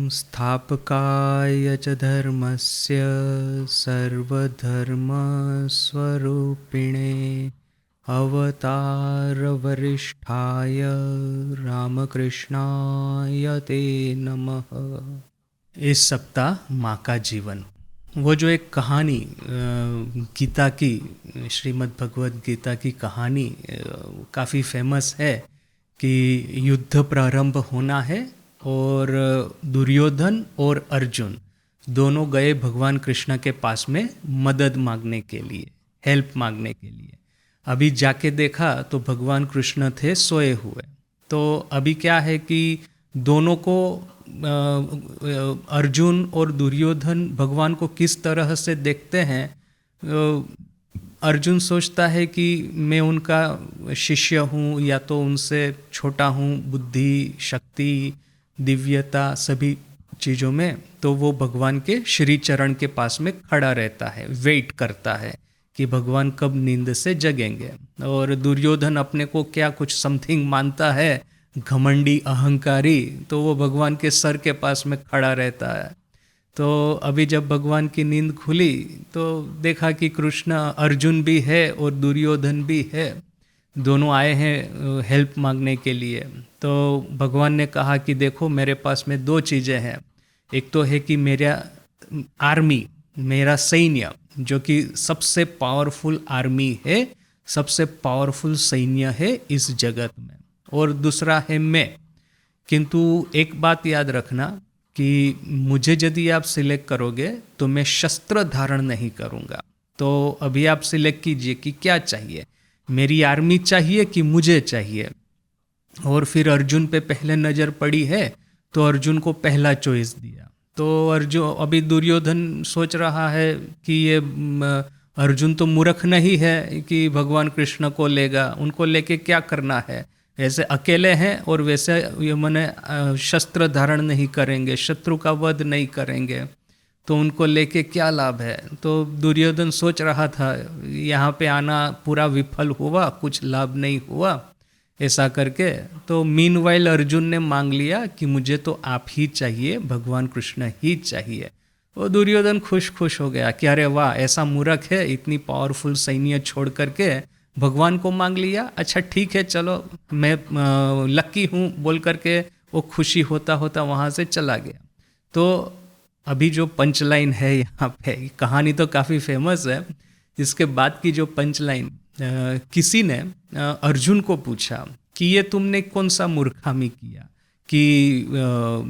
संस्थापकाय च धर्मस्य सर्वधर्मस्वरूपिणे अवतारवरिष्ठाय रामकृष्णाय ते नमः। इस सप्ताह माँ का जीवन, वो जो एक कहानी गीता की, श्रीमद् भगवद गीता की कहानी काफ़ी फेमस है कि युद्ध प्रारंभ होना है और दुर्योधन और अर्जुन दोनों गए भगवान कृष्ण के पास में मदद मांगने के लिए, हेल्प मांगने के लिए। अभी जाके देखा तो भगवान कृष्ण थे सोए हुए। तो अभी क्या है कि दोनों को अर्जुन और दुर्योधन भगवान को किस तरह से देखते हैं। अर्जुन सोचता है कि मैं उनका शिष्य हूँ या तो उनसे छोटा हूँ, बुद्धि, शक्ति, दिव्यता सभी चीज़ों में। तो वो भगवान के श्री चरण के पास में खड़ा रहता है, वेट करता है कि भगवान कब नींद से जगेंगे। और दुर्योधन अपने को क्या कुछ समथिंग मानता है, घमंडी, अहंकारी, तो वो भगवान के सर के पास में खड़ा रहता है। तो अभी जब भगवान की नींद खुली तो देखा कि कृष्ण, अर्जुन भी है और दुर्योधन भी है, दोनों आए हैं हेल्प मांगने के लिए। तो भगवान ने कहा कि देखो मेरे पास में दो चीज़ें हैं। एक तो है कि मेरा आर्मी, मेरा सैन्य, जो कि सबसे पावरफुल आर्मी है, सबसे पावरफुल सैन्य है इस जगत में, और दूसरा है मैं। किंतु एक बात याद रखना कि मुझे यदि आप सिलेक्ट करोगे तो मैं शस्त्र धारण नहीं करूँगा। तो अभी आप सिलेक्ट कीजिए कि क्या चाहिए, मेरी आर्मी चाहिए कि मुझे चाहिए। और फिर अर्जुन पे पहले नज़र पड़ी है तो अर्जुन को पहला चॉइस दिया। तो अर्जुन, अभी दुर्योधन सोच रहा है कि ये अर्जुन तो मूर्ख नहीं है कि भगवान कृष्ण को लेगा, उनको लेके क्या करना है, ऐसे अकेले हैं और वैसे ये मने शस्त्र धारण नहीं करेंगे, शत्रु का वध नहीं करेंगे, तो उनको लेके क्या लाभ है। तो दुर्योधन सोच रहा था यहाँ पे आना पूरा विफल हुआ, कुछ लाभ नहीं हुआ ऐसा करके। तो मीनवाइल अर्जुन ने मांग लिया कि मुझे तो आप ही चाहिए, भगवान कृष्ण ही चाहिए। वो दुर्योधन खुश खुश हो गया कि अरे वाह, ऐसा मूर्ख है, इतनी पावरफुल सैन्य छोड़ करके भगवान को मांग लिया। अच्छा ठीक है, चलो मैं लकी हूँ बोल करके वो खुशी होता होता वहाँ से चला गया। तो अभी जो पंच लाइन है यहाँ पे, कहानी तो काफ़ी फेमस है, इसके बाद की जो पंच लाइन, किसी ने अर्जुन को पूछा कि ये तुमने कौन सा मूर्खामी किया कि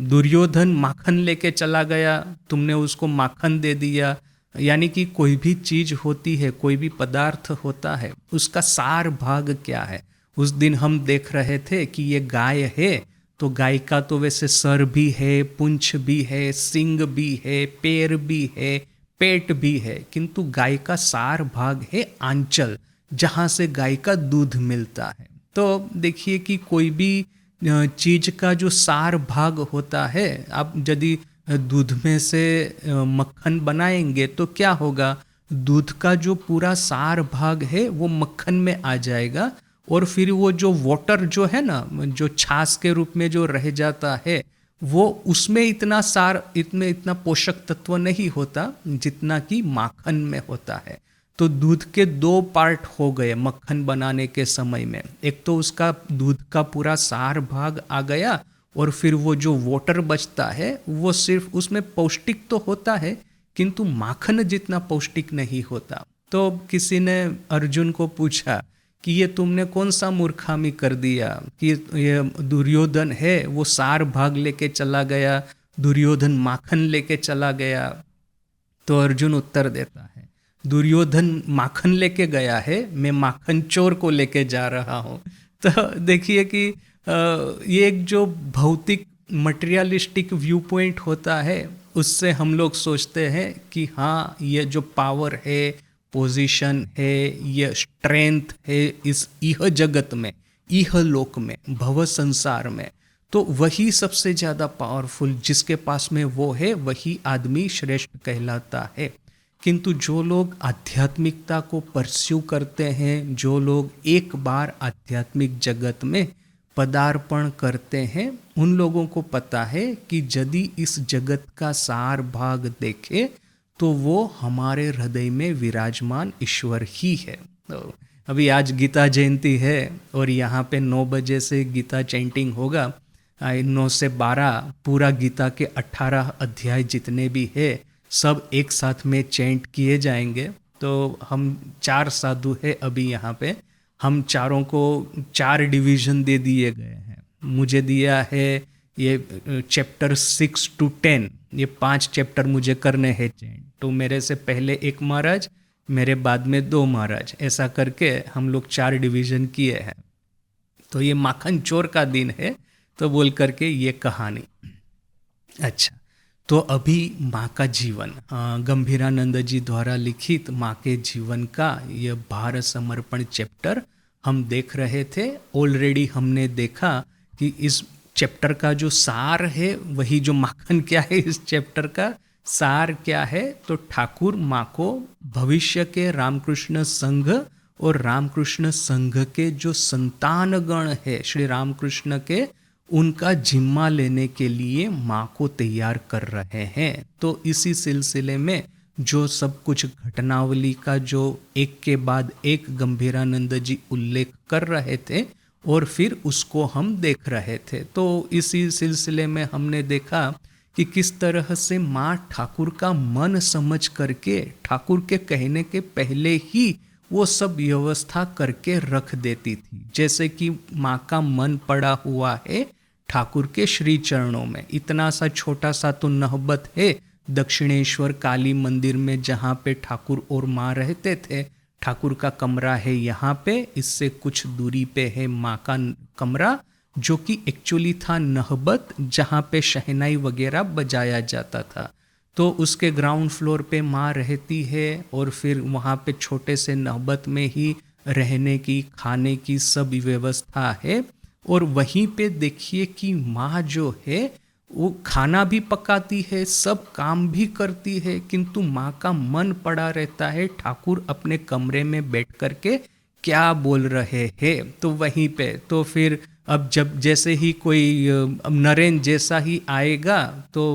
दुर्योधन माखन लेके चला गया, तुमने उसको माखन दे दिया। यानी कि कोई भी चीज़ होती है, कोई भी पदार्थ होता है, उसका सार भाग क्या है। उस दिन हम देख रहे थे कि ये गाय है, तो गाय का तो वैसे सर भी है, पूंछ भी है, सिंग भी है, पैर भी है, पेट भी है, किंतु गाय का सार भाग है आंचल, जहाँ से गाय का दूध मिलता है। तो देखिए कि कोई भी चीज का जो सार भाग होता है, आप यदि दूध में से मक्खन बनाएंगे तो क्या होगा, दूध का जो पूरा सार भाग है वो मक्खन में आ जाएगा, और फिर वो जो वाटर जो है ना, जो छाछ के रूप में जो रह जाता है, वो उसमें इतना सार, इतना पोषक तत्व नहीं होता जितना कि माखन में होता है। तो दूध के दो पार्ट हो गए मक्खन बनाने के समय में। एक तो उसका दूध का पूरा सार भाग आ गया, और फिर वो जो वाटर बचता है वो सिर्फ उसमें पौष्टिक तो होता है किंतु माखन जितना पौष्टिक नहीं होता। तो किसी ने अर्जुन को पूछा कि ये तुमने कौन सा मूर्खामी कर दिया कि ये दुर्योधन है वो सार भाग लेके चला गया, दुर्योधन माखन लेके चला गया। तो अर्जुन उत्तर देता है, दुर्योधन माखन लेके गया है, मैं माखन चोर को लेके जा रहा हूँ। तो देखिए कि ये एक जो भौतिक मटेरियलिस्टिक व्यू पॉइंट होता है, उससे हम लोग सोचते हैं कि हाँ, ये जो पावर है, पोजीशन है, ये स्ट्रेंथ है इस इह जगत में, इह लोक में, भव संसार में, तो वही सबसे ज़्यादा पावरफुल, जिसके पास में वो है वही आदमी श्रेष्ठ कहलाता है। किंतु जो लोग आध्यात्मिकता को परस्यू करते हैं, जो लोग एक बार आध्यात्मिक जगत में पदार्पण करते हैं, उन लोगों को पता है कि यदि इस जगत का सार भाग देखे तो वो हमारे हृदय में विराजमान ईश्वर ही है। तो अभी आज गीता जयंती है और यहाँ पे 9 बजे से गीता चैंटिंग होगा। 9 से 12 पूरा गीता के 18 अध्याय जितने भी है सब एक साथ में चैंट किए जाएंगे। तो हम 4 साधु है अभी यहाँ पे, हम चारों को 4 डिवीजन दे दिए गए हैं। मुझे दिया है ये चैप्टर 6 to 10, ये 5 चैप्टर मुझे करने हैं चैंट। तो मेरे से पहले 1 महाराज, मेरे बाद में 2 महाराज, ऐसा करके हम लोग 4 डिवीजन किए हैं। तो ये माखन चोर का दिन है तो बोल करके ये कहानी। अच्छा, तो अभी माँ का जीवन, गंभीरानंद जी द्वारा लिखित माँ के जीवन का यह भार समर्पण चैप्टर हम देख रहे थे। ऑलरेडी हमने देखा कि इस चैप्टर का जो सार है, वही जो माखन क्या है, इस चैप्टर का सार क्या है, तो ठाकुर माँ को भविष्य के रामकृष्ण संघ और रामकृष्ण संघ के जो संतानगण है श्री रामकृष्ण के, उनका जिम्मा लेने के लिए माँ को तैयार कर रहे हैं। तो इसी सिलसिले में जो सब कुछ घटनावली का जो एक के बाद एक गंभीरानंद जी उल्लेख कर रहे थे और फिर उसको हम देख रहे थे। तो इसी सिलसिले में हमने देखा कि किस तरह से माँ ठाकुर का मन समझ करके ठाकुर के कहने के पहले ही वो सब व्यवस्था करके रख देती थी। जैसे कि माँ का मन पड़ा हुआ है ठाकुर के श्री चरणों में। इतना सा छोटा सा तो नहबत है दक्षिणेश्वर काली मंदिर में, जहाँ पे ठाकुर और माँ रहते थे। ठाकुर का कमरा है यहाँ पे, इससे कुछ दूरी पे है माँ का कमरा, जो कि एक्चुअली था नहबत, जहाँ पे शहनाई वगैरह बजाया जाता था। तो उसके ग्राउंड फ्लोर पे माँ रहती है और फिर वहाँ पे छोटे से नहबत में ही रहने की, खाने की सब व्यवस्था है। और वहीं पे देखिए कि माँ जो है वो खाना भी पकाती है, सब काम भी करती है, किंतु माँ का मन पड़ा रहता है ठाकुर अपने कमरे में बैठ करके क्या बोल रहे हैं। तो वहीं पे तो फिर अब जब जैसे ही कोई नरेन जैसा ही आएगा तो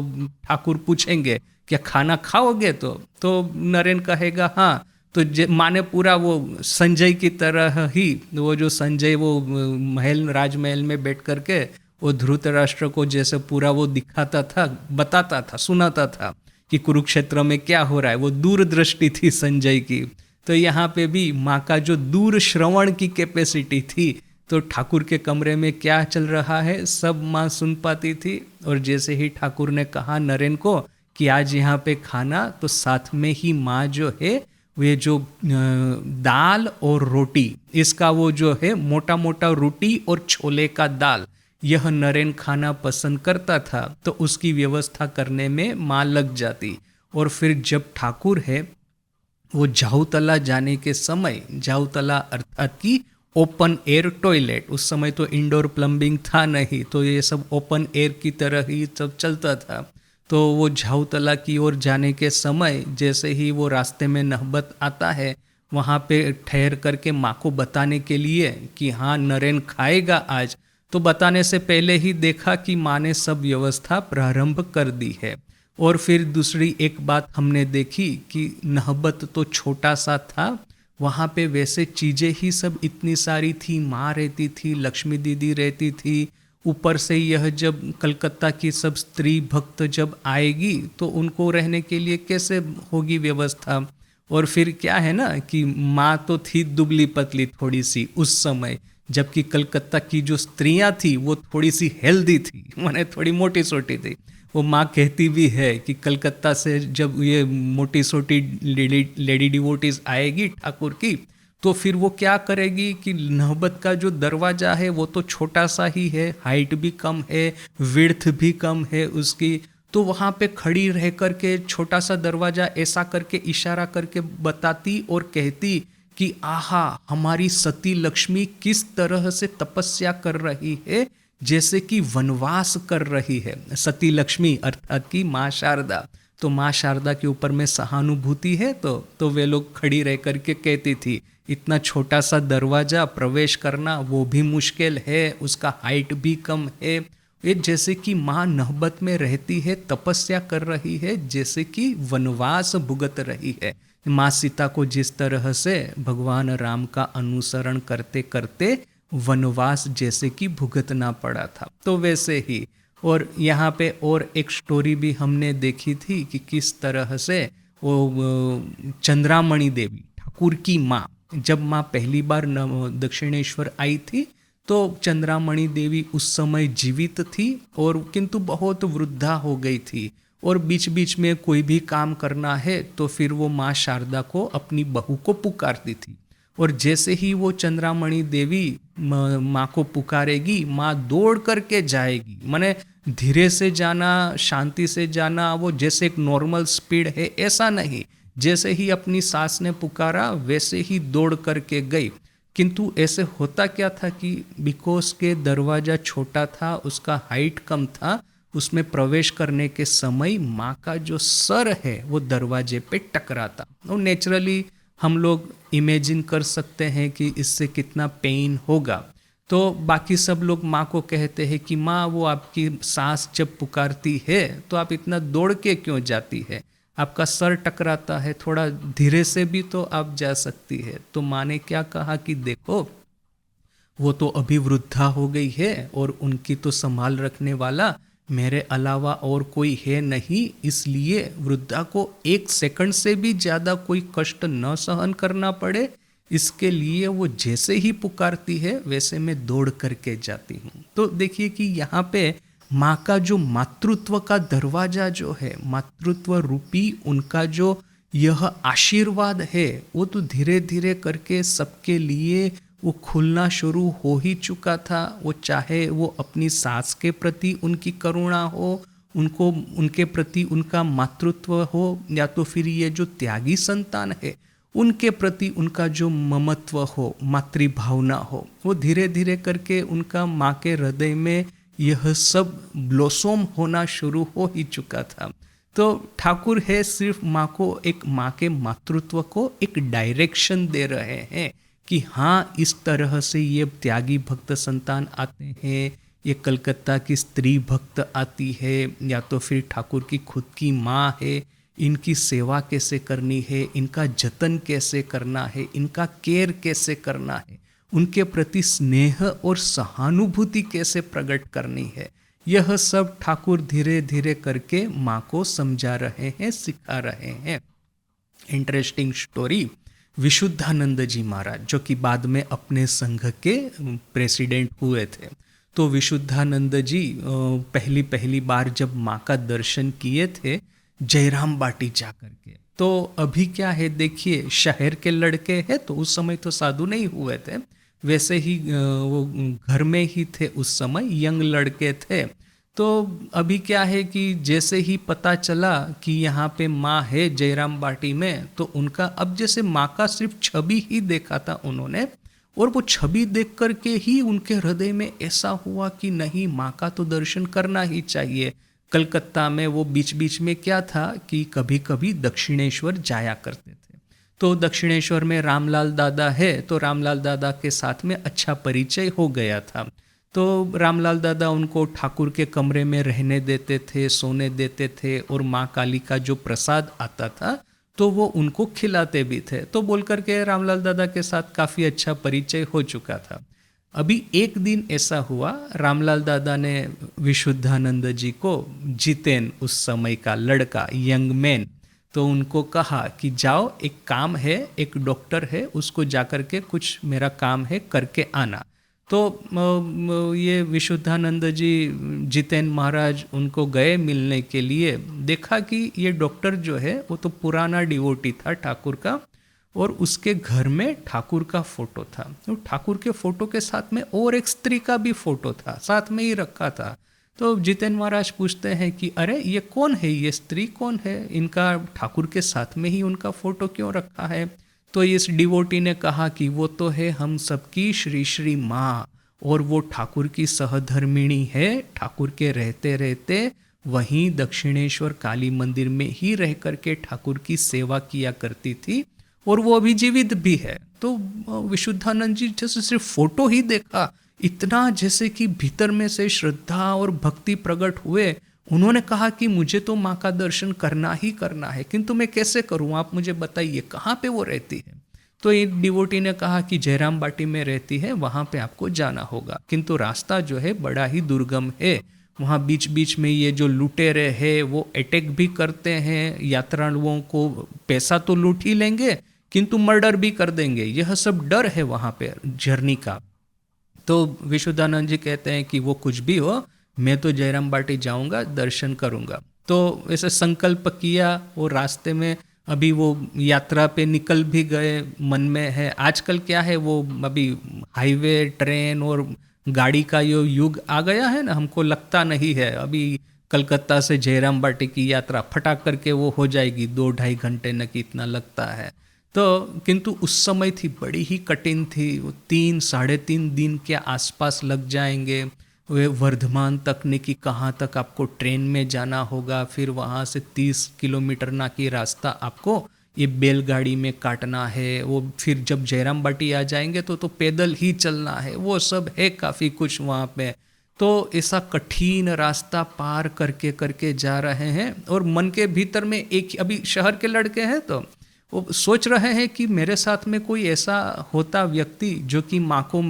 ठाकुर पूछेंगे क्या खाना खाओगे, तो नरेन कहेगा हाँ। तो माँ ने पूरा वो संजय की तरह ही, वो जो संजय वो महल राजमहल में बैठ करके वो धृतराष्ट्र को जैसे पूरा वो दिखाता था, बताता था, सुनाता था कि कुरुक्षेत्र में क्या हो रहा है, वो दूरदृष्टि थी संजय की। तो यहाँ पे भी माँ का जो दूर श्रवण की कैपेसिटी थी, तो ठाकुर के कमरे में क्या चल रहा है सब माँ सुन पाती थी। और जैसे ही ठाकुर ने कहा नरेन को कि आज यहाँ पे खाना, तो साथ में ही माँ जो है वे जो दाल और रोटी, इसका वो जो है मोटा मोटा रोटी और छोले का दाल, यह नरेन खाना पसंद करता था। तो उसकी व्यवस्था करने में माँ लग जाती। और फिर जब ठाकुर है वो जाहुतला जाने के समय, जाहुतला अर्थात की ओपन एयर टॉयलेट, उस समय तो इंडोर प्लम्बिंग था नहीं, तो ये सब ओपन एयर की तरह ही सब चलता था। तो वो जाहुतला की ओर जाने के समय जैसे ही वो रास्ते में नहबत आता है, वहाँ पे ठहर करके माँ को बताने के लिए कि हाँ नरेन खाएगा आज, तो बताने से पहले ही देखा कि माँ ने सब व्यवस्था प्रारंभ कर दी है। और फिर दूसरी एक बात हमने देखी कि नहबत तो छोटा सा था, वहाँ पे वैसे चीज़ें ही सब इतनी सारी थी। माँ रहती थी, लक्ष्मी दीदी रहती थी, ऊपर से यह जब कलकत्ता की सब स्त्री भक्त जब आएगी तो उनको रहने के लिए कैसे होगी व्यवस्था। और फिर क्या है ना कि माँ तो थी दुबली पतली थोड़ी सी उस समय, जबकि कलकत्ता की जो स्त्रियां थी वो थोड़ी सी हेल्दी थी, माने थोड़ी मोटी सोटी थी। वो माँ कहती भी है कि कलकत्ता से जब ये मोटी सोटी लेडी डिवोटीज आएगी ठाकुर की, तो फिर वो क्या करेगी कि नहबत का जो दरवाज़ा है वो तो छोटा सा ही है, हाइट भी कम है, विड्थ भी कम है उसकी। तो वहाँ पे खड़ी रह करके छोटा सा दरवाज़ा ऐसा करके इशारा करके बताती और कहती कि आहा हमारी सती लक्ष्मी किस तरह से तपस्या कर रही है, जैसे कि वनवास कर रही है। सती लक्ष्मी अर्थात की माँ शारदा, तो माँ शारदा के ऊपर में सहानुभूति है। तो वे लोग खड़ी रह करके कहती थी इतना छोटा सा दरवाज़ा प्रवेश करना वो भी मुश्किल है, उसका हाइट भी कम है, ये जैसे कि माँ नहबत में रहती है, तपस्या कर रही है, जैसे कि वनवास भुगत रही है। माँ सीता को जिस तरह से भगवान राम का अनुसरण करते करते वनवास जैसे कि भुगतना पड़ा था, तो वैसे ही। और यहाँ पे और एक स्टोरी भी हमने देखी थी कि किस तरह से वो चंद्रामणि देवी ठाकुर की माँ, जब माँ पहली बार दक्षिणेश्वर आई थी तो चंद्रामणि देवी उस समय जीवित थी, और किंतु बहुत वृद्धा हो गई थी, और बीच बीच में कोई भी काम करना है तो फिर वो माँ शारदा को अपनी बहू को पुकारती थी। और जैसे ही वो चंद्रामणि देवी माँ को पुकारेगी, माँ दौड़ करके जाएगी, माने धीरे से जाना, शांति से जाना, वो जैसे एक नॉर्मल स्पीड है ऐसा नहीं, जैसे ही अपनी सास ने पुकारा वैसे ही दौड़ करके गई। किंतु ऐसे होता क्या था कि बिकॉज के दरवाज़ा छोटा था, उसका हाइट कम था, उसमें प्रवेश करने के समय माँ का जो सर है वो दरवाजे पे टकराता। और नेचुरली हम लोग इमेजिन कर सकते हैं कि इससे कितना पेन होगा। तो बाकी सब लोग माँ को कहते हैं कि माँ, वो आपकी सास जब पुकारती है तो आप इतना दौड़ के क्यों जाती है, आपका सर टकराता है, थोड़ा धीरे से भी तो आप जा सकती है। तो माँ ने क्या कहा कि देखो, वो तो अभी वृद्धा हो गई है और उनकी तो संभाल रखने वाला मेरे अलावा और कोई है नहीं, इसलिए वृद्धा को 1 सेकंड से भी ज़्यादा कोई कष्ट न सहन करना पड़े, इसके लिए वो जैसे ही पुकारती है वैसे मैं दौड़ करके जाती हूँ। तो देखिए कि यहाँ पे माँ का जो मातृत्व का दरवाजा जो है, मातृत्व रूपी उनका जो यह आशीर्वाद है, वो तो धीरे धीरे करके सबके लिए वो खुलना शुरू हो ही चुका था। वो चाहे वो अपनी सास के प्रति उनकी करुणा हो, उनको उनके प्रति उनका मातृत्व हो, या तो फिर ये जो त्यागी संतान है उनके प्रति उनका जो ममत्व हो, मातृभावना हो, वो धीरे धीरे करके उनका माँ के हृदय में यह सब ब्लॉसम होना शुरू हो ही चुका था। तो ठाकुर है सिर्फ माँ को, एक माँ के मातृत्व को एक डायरेक्शन दे रहे हैं कि हाँ, इस तरह से ये त्यागी भक्त संतान आते हैं, ये कलकत्ता की स्त्री भक्त आती है, या तो फिर ठाकुर की खुद की माँ है, इनकी सेवा कैसे करनी है, इनका जतन कैसे करना है, इनका केयर कैसे करना है, उनके प्रति स्नेह और सहानुभूति कैसे प्रकट करनी है, यह सब ठाकुर धीरे धीरे करके माँ को समझा रहे हैं, सिखा रहे हैं। इंटरेस्टिंग स्टोरी, विशुद्धानंद जी महाराज जो कि बाद में अपने संघ के प्रेसिडेंट हुए थे, तो विशुद्धानंद जी पहली बार जब माँ का दर्शन किए थे जयराम बाटी जा करके, तो अभी क्या है देखिए, शहर के लड़के हैं तो उस समय तो साधु नहीं हुए थे, वैसे ही वो घर में ही थे उस समय, यंग लड़के थे। तो अभी क्या है कि जैसे ही पता चला कि यहाँ पे माँ है जयराम बाटी में, तो उनका अब जैसे माँ का सिर्फ छवि ही देखा था उन्होंने, और वो छवि देख करके ही उनके हृदय में ऐसा हुआ कि नहीं, माँ का तो दर्शन करना ही चाहिए। कलकत्ता में वो बीच बीच में क्या था कि कभी कभी दक्षिणेश्वर जाया करते थे, तो दक्षिणेश्वर में रामलाल दादा है, तो रामलाल दादा के साथ में अच्छा परिचय हो गया था। तो रामलाल दादा उनको ठाकुर के कमरे में रहने देते थे, सोने देते थे, और माँ काली का जो प्रसाद आता था तो वो उनको खिलाते भी थे। तो बोल करके रामलाल दादा के साथ काफ़ी अच्छा परिचय हो चुका था। अभी एक दिन ऐसा हुआ, रामलाल दादा ने विशुद्धानंद जी को, जितेन उस समय का लड़का, यंग मैन, तो उनको कहा कि जाओ, एक काम है, एक डॉक्टर है, उसको जाकर के कुछ मेरा काम है करके आना। तो ये विशुद्धानंद जी, जितेन महाराज उनको गए मिलने के लिए, देखा कि ये डॉक्टर जो है वो तो पुराना डिवोटी था ठाकुर का, और उसके घर में ठाकुर का फोटो था, तो ठाकुर के फोटो के साथ में और एक स्त्री का भी फोटो था, साथ में ही रखा था। तो जितेन महाराज पूछते हैं कि अरे ये कौन है, ये स्त्री कौन है, इनका ठाकुर के साथ में ही उनका फोटो क्यों रखा है। तो इस डिवोटी ने कहा कि वो तो है हम सबकी श्री श्री माँ, और वो ठाकुर की सहधर्मिणी है, ठाकुर के रहते रहते वहीं दक्षिणेश्वर काली मंदिर में ही रह करके ठाकुर की सेवा किया करती थी, और वो अभी जीवित भी है। तो विशुद्धानंद जी जैसे सिर्फ फोटो ही देखा, इतना जैसे कि भीतर में से श्रद्धा और भक्ति प्रकट हुए। उन्होंने कहा कि मुझे तो माँ का दर्शन करना ही करना है, किंतु मैं कैसे करूँ, आप मुझे बताइए कहाँ पे वो रहती है। तो एक डिवोटी ने कहा कि जयराम बाटी में रहती है, वहाँ पे आपको जाना होगा, किंतु रास्ता जो है बड़ा ही दुर्गम है। वहाँ बीच बीच में ये जो लुटेरे हैं वो अटैक भी करते हैं, यात्रालुओं को पैसा तो लूट ही लेंगे किंतु मर्डर भी कर देंगे, यह सब डर है वहाँ पे जर्नी का। तो विशुद्धानंद जी कहते हैं कि वो कुछ भी हो, मैं तो जयराम बाटी जाऊंगा, दर्शन करूंगा। तो ऐसे संकल्प किया, वो रास्ते में अभी वो यात्रा पे निकल भी गए, मन में है आजकल क्या है वो अभी हाईवे ट्रेन और गाड़ी का यो युग आ गया है ना, हमको लगता नहीं है अभी कलकत्ता से जयराम बाटी की यात्रा फटाक करके वो हो जाएगी 2-2.5 घंटे न कि इतना लगता है। तो किंतु उस समय थी बड़ी ही कठिन थी, वो 3-3.5 दिन के आसपास लग जाएंगे। वे वर्धमान तक ने कि कहाँ तक आपको ट्रेन में जाना होगा, फिर वहाँ से 30 किलोमीटर ना की रास्ता आपको ये बैलगाड़ी में काटना है, वो फिर जब जयराम बाटी आ जाएंगे तो पैदल ही चलना है, वो सब है काफ़ी कुछ वहाँ पे। तो ऐसा कठिन रास्ता पार करके करके जा रहे हैं और मन के भीतर में एक, अभी शहर के लड़के हैं तो वो सोच रहे हैं कि मेरे साथ में कोई ऐसा होता व्यक्ति जो कि माँ को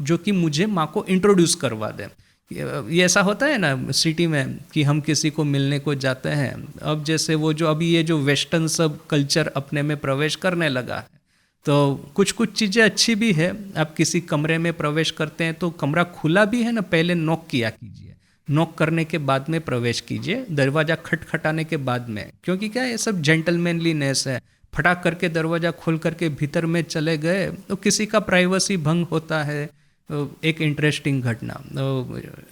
जो कि मुझे माँ को इंट्रोड्यूस करवा दे। ये ऐसा होता है ना सिटी में कि हम किसी को मिलने को जाते हैं, अब जैसे वो जो अभी ये जो वेस्टर्न सब कल्चर अपने में प्रवेश करने लगा है, तो कुछ कुछ चीज़ें अच्छी भी है। आप किसी कमरे में प्रवेश करते हैं तो कमरा खुला भी है ना, पहले नॉक किया कीजिए, नॉक करने के बाद में प्रवेश कीजिए, दरवाज़ा खटखटाने के बाद में, क्योंकि क्या ये सब जेंटलमैनलीनेस है। फटाक करके दरवाज़ा खोल करके भीतर में चले गए तो किसी का प्राइवेसी भंग होता है। एक इंटरेस्टिंग घटना,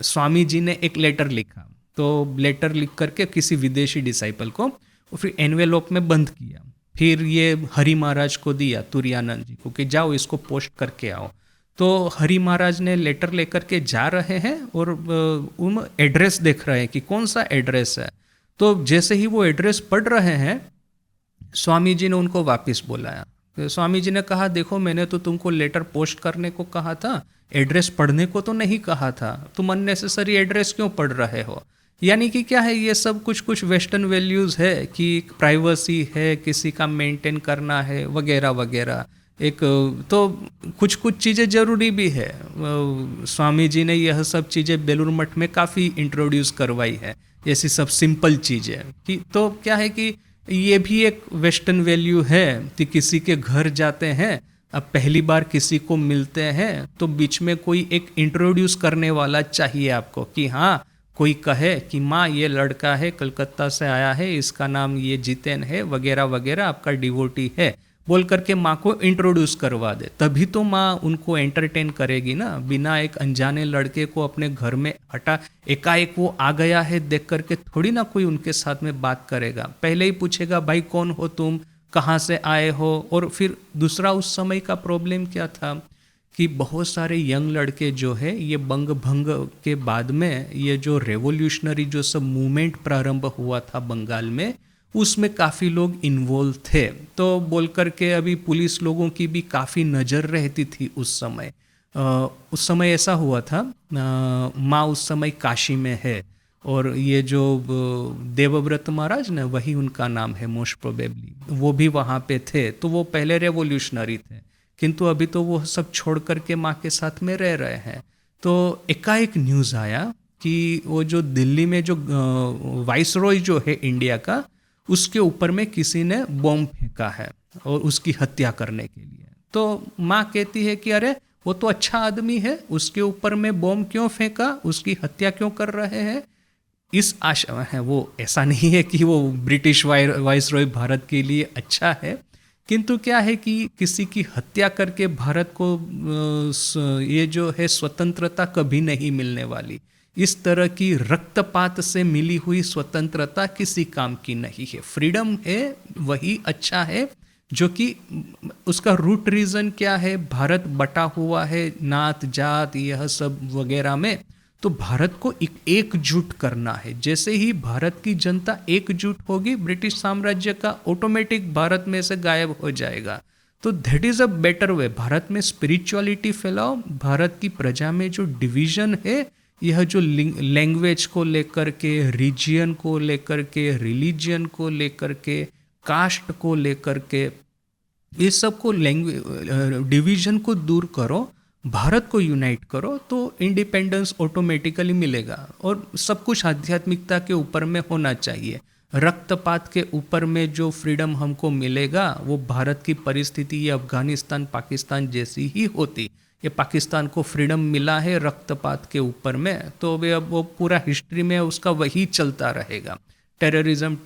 स्वामी जी ने एक लेटर लिखा, तो लेटर लिख करके किसी विदेशी डिसाइपल को फिर एनवेलोप में बंद किया, फिर ये हरि महाराज को दिया, तुरानंद जी को, कि जाओ इसको पोस्ट करके आओ। तो हरि महाराज ने लेटर लेकर के जा रहे हैं और उन एड्रेस देख रहे हैं कि कौन सा एड्रेस है। तो जैसे ही वो एड्रेस पढ़ रहे हैं, स्वामी जी ने उनको वापस बुलाया। तो स्वामी जी ने कहा देखो मैंने तो तुमको लेटर पोस्ट करने को कहा था, एड्रेस पढ़ने को तो नहीं कहा था, तुम अननेसेसरी एड्रेस क्यों पढ़ रहे हो। यानी कि क्या है, ये सब कुछ कुछ वेस्टर्न वैल्यूज़ है कि प्राइवेसी है, किसी का मेंटेन करना है वगैरह वगैरह। एक तो कुछ कुछ चीज़ें ज़रूरी भी है। स्वामी जी ने यह सब चीज़ें बेलूर मठ में काफ़ी इंट्रोड्यूस करवाई है, ऐसी सब सिंपल चीज़ें कि तो क्या है कि ये भी एक वेस्टर्न वैल्यू है कि किसी के घर जाते हैं, अब पहली बार किसी को मिलते हैं तो बीच में कोई एक इंट्रोड्यूस करने वाला चाहिए आपको, कि हाँ कोई कहे कि माँ ये लड़का है कलकत्ता से आया है, इसका नाम ये जितेन है वगैरह वगैरह, आपका डिवोटी है, बोल करके माँ को इंट्रोड्यूस करवा दे, तभी तो माँ उनको एंटरटेन करेगी ना। बिना एक अनजाने लड़के को अपने घर में हटा, एकाएक वो आ गया है देख करके थोड़ी ना कोई उनके साथ में बात करेगा, पहले ही पूछेगा भाई कौन हो तुम, कहाँ से आए हो। और फिर दूसरा उस समय का प्रॉब्लम क्या था कि बहुत सारे यंग लड़के जो है ये बंग भंग के बाद में ये जो रेवोल्यूशनरी जो सब मूवमेंट प्रारंभ हुआ था बंगाल में, उसमें काफ़ी लोग इन्वॉल्व थे। तो बोल करके अभी पुलिस लोगों की भी काफ़ी नज़र रहती थी उस समय। उस समय ऐसा हुआ था, माँ उस समय काशी में है और ये जो देवव्रत महाराज ने, वही उनका नाम है मोस्ट प्रोबेबली, वो भी वहाँ पे थे। तो वो पहले रेवोल्यूशनरी थे किंतु अभी तो वो सब छोड़ करके माँ के साथ में रह रहे हैं। तो एकाएक न्यूज़ आया कि वो जो दिल्ली में जो वाइसरॉय जो है इंडिया का, उसके ऊपर में किसी ने बॉम्ब फेंका है और उसकी हत्या करने के लिए। तो माँ कहती है कि अरे वो तो अच्छा आदमी है, उसके ऊपर में बॉम्ब क्यों फेंका, उसकी हत्या क्यों कर रहे हैं। इस आशा है, वो ऐसा नहीं है कि वो ब्रिटिश वाइसरॉय भारत के लिए अच्छा है, किंतु क्या है कि किसी की हत्या करके भारत को ये जो है स्वतंत्रता कभी नहीं मिलने वाली। इस तरह की रक्तपात से मिली हुई स्वतंत्रता किसी काम की नहीं है। फ्रीडम है वही अच्छा है, जो कि उसका रूट रीज़न क्या है, भारत बटा हुआ है नात जात यह सब वगैरह में, तो भारत को एकजुट करना है। जैसे ही भारत की जनता एकजुट होगी, ब्रिटिश साम्राज्य का ऑटोमेटिक भारत में से गायब हो जाएगा। तो that is a better way. Bharat में स्पिरिचुअलिटी फैलाओ, भारत की प्रजा में जो डिवीजन है, यह जो लैंग्वेज को लेकर के, रीजियन को लेकर के, रिलीजियन को लेकर के, कास्ट को लेकर के, ये सब को डिवीजन को दूर करो, भारत को यूनाइट करो, तो इंडिपेंडेंस ऑटोमेटिकली मिलेगा। और सब कुछ आध्यात्मिकता के ऊपर में होना चाहिए। रक्तपात के ऊपर में जो फ्रीडम हमको मिलेगा वो भारत की परिस्थिति ये अफगानिस्तान पाकिस्तान जैसी ही होती। ये पाकिस्तान को फ्रीडम मिला है रक्तपात के ऊपर में, तो अब वो पूरा हिस्ट्री में उसका वही चलता रहेगा, टेररिज्म।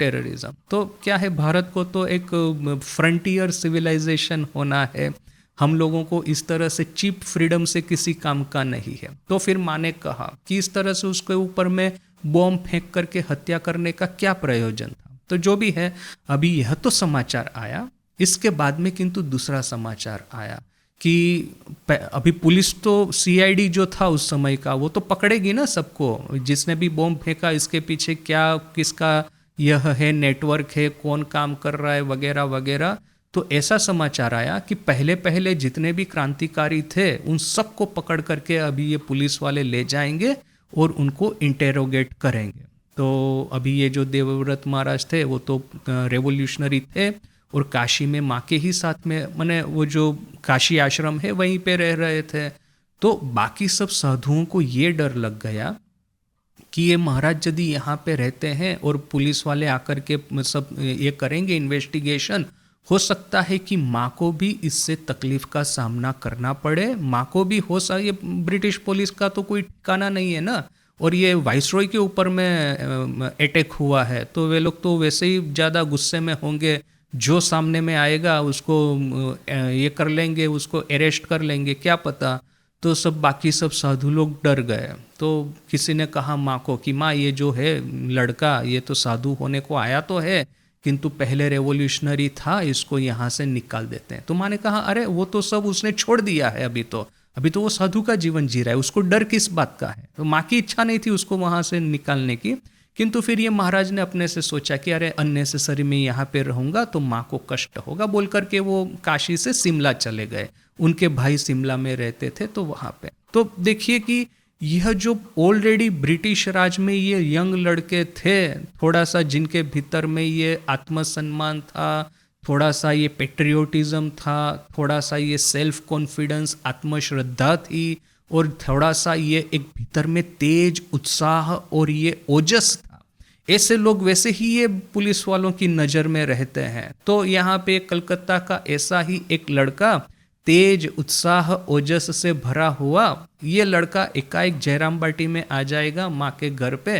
तो क्या है, भारत को तो एक फ्रंटियर सिविलाइजेशन होना है। हम लोगों को इस तरह से चीप फ्रीडम से किसी काम का नहीं है। तो फिर माँ ने कहा कि इस तरह से उसके ऊपर में बॉम्ब फेंक करके हत्या करने का क्या प्रयोजन था। तो जो भी है, अभी यह तो समाचार आया, इसके बाद में किंतु दूसरा समाचार आया कि अभी पुलिस तो सीआईडी जो था उस समय का, वो तो पकड़ेगी ना सबको, जिसने भी बॉम्ब फेंका, इसके पीछे क्या किसका यह है नेटवर्क है, कौन काम कर रहा है वगैरह वगैरह। तो ऐसा समाचार आया कि पहले पहले जितने भी क्रांतिकारी थे उन सबको पकड़ करके अभी ये पुलिस वाले ले जाएंगे और उनको इंटेरोगेट करेंगे। तो अभी ये जो देवव्रत महाराज थे वो तो रेवोल्यूशनरी थे और काशी में माँ के ही साथ में, माने वो जो काशी आश्रम है वहीं पे रह रहे थे। तो बाकी सब साधुओं को ये डर लग गया कि ये महाराज यदि यहाँ पे रहते हैं और पुलिस वाले आकर के सब ये करेंगे इन्वेस्टिगेशन, हो सकता है कि माँ को भी इससे तकलीफ का सामना करना पड़े। माँ को भी ये ब्रिटिश पुलिस का तो कोई ठिकाना नहीं है ना, और ये वाइसरॉय के ऊपर में अटैक हुआ है, तो वे लोग तो वैसे ही ज़्यादा गुस्से में होंगे। जो सामने में आएगा उसको ये कर लेंगे, उसको अरेस्ट कर लेंगे, क्या पता। तो सब बाकी सब साधु लोग डर गए। तो किसी ने कहा माँ को कि माँ, ये जो है लड़का, ये तो साधु होने को आया तो है, किंतु पहले रेवोल्यूशनरी था, इसको यहाँ से निकाल देते हैं। तो माँ ने कहा अरे वो तो सब उसने छोड़ दिया है, अभी तो वो साधु का जीवन जी रहा है, उसको डर किस बात का है। तो माँ की इच्छा नहीं थी उसको वहाँ से निकालने की, किंतु फिर ये महाराज ने अपने से सोचा कि अरे अननेसेसरी में यहाँ पे रहूँगा तो माँ को कष्ट होगा, बोल करके वो काशी से शिमला चले गए। उनके भाई शिमला में रहते थे तो वहाँ पे। तो देखिए कि यह जो ऑलरेडी ब्रिटिश राज में ये यंग लड़के थे, थोड़ा सा जिनके भीतर में ये आत्मसम्मान था, थोड़ा सा ये पेट्रियोटिज्म था, थोड़ा सा ये सेल्फ कॉन्फिडेंस आत्मश्रद्धा थी, और थोड़ा सा ये एक भीतर में तेज उत्साह और ये ओजस था। ऐसे लोग वैसे ही ये पुलिस वालों की नज़र में रहते हैं। तो यहाँ पे कलकत्ता का ऐसा ही एक लड़का, तेज उत्साह ओजस से भरा हुआ ये लड़का एकाएक जयराम बाटी में आ जाएगा माँ के घर पे।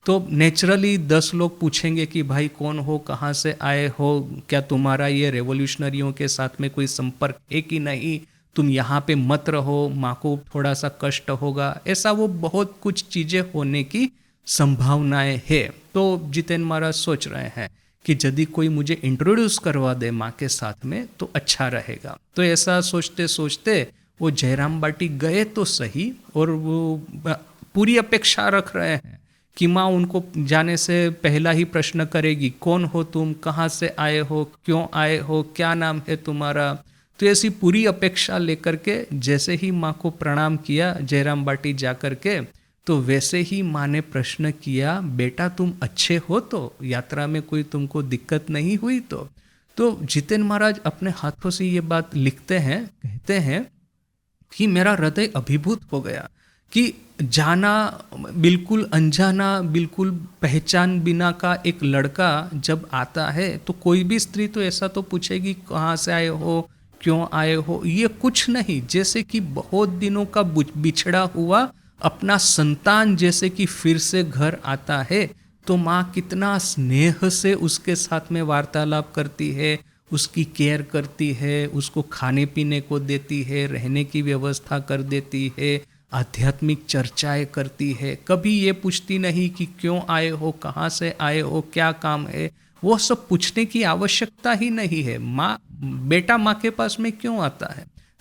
तो नेचुरली 10 लोग पूछेंगे कि भाई कौन हो, कहाँ से आए हो, क्या तुम्हारा ये रेवोल्यूशनरियों के साथ में कोई संपर्क है कि नहीं, तुम यहाँ पे मत रहो, माँ को थोड़ा सा कष्ट होगा, ऐसा वो बहुत कुछ चीज़ें होने की संभावनाएं है। तो जितेंद्र महाराज सोच रहे हैं कि यदि कोई मुझे इंट्रोड्यूस करवा दे माँ के साथ में तो अच्छा रहेगा। तो ऐसा सोचते सोचते वो जयराम बाटी गए तो सही, और वो पूरी अपेक्षा रख रहे हैं कि माँ उनको जाने से पहला ही प्रश्न करेगी, कौन हो तुम, कहाँ से आए हो, क्यों आए हो, क्या नाम है तुम्हारा। तो ऐसी पूरी अपेक्षा लेकर के जैसे ही माँ को प्रणाम किया जयराम बाटी जा कर के, तो वैसे ही माँ ने प्रश्न किया, बेटा तुम अच्छे हो तो, यात्रा में कोई तुमको दिक्कत नहीं हुई तो जितेंद्र महाराज अपने हाथों से ये बात लिखते हैं, कहते हैं कि मेरा हृदय अभिभूत हो गया कि जाना बिल्कुल अनजाना, बिल्कुल पहचान बिना का एक लड़का जब आता है तो कोई भी स्त्री तो ऐसा तो पूछेगी कहाँ से आए हो, क्यों आए हो। ये कुछ नहीं, जैसे कि बहुत दिनों का बिछड़ा हुआ अपना संतान जैसे कि फिर से घर आता है, तो माँ कितना स्नेह से उसके साथ में वार्तालाप करती है, उसकी केयर करती है, उसको खाने पीने को देती है, रहने की व्यवस्था कर देती है, आध्यात्मिक चर्चाएं करती है। कभी ये पूछती नहीं कि क्यों आए हो, कहाँ से आए हो, क्या काम है, वो सब पूछने की आवश्यकता ही नहीं है। माँ, बेटा माँ के पास में क्यों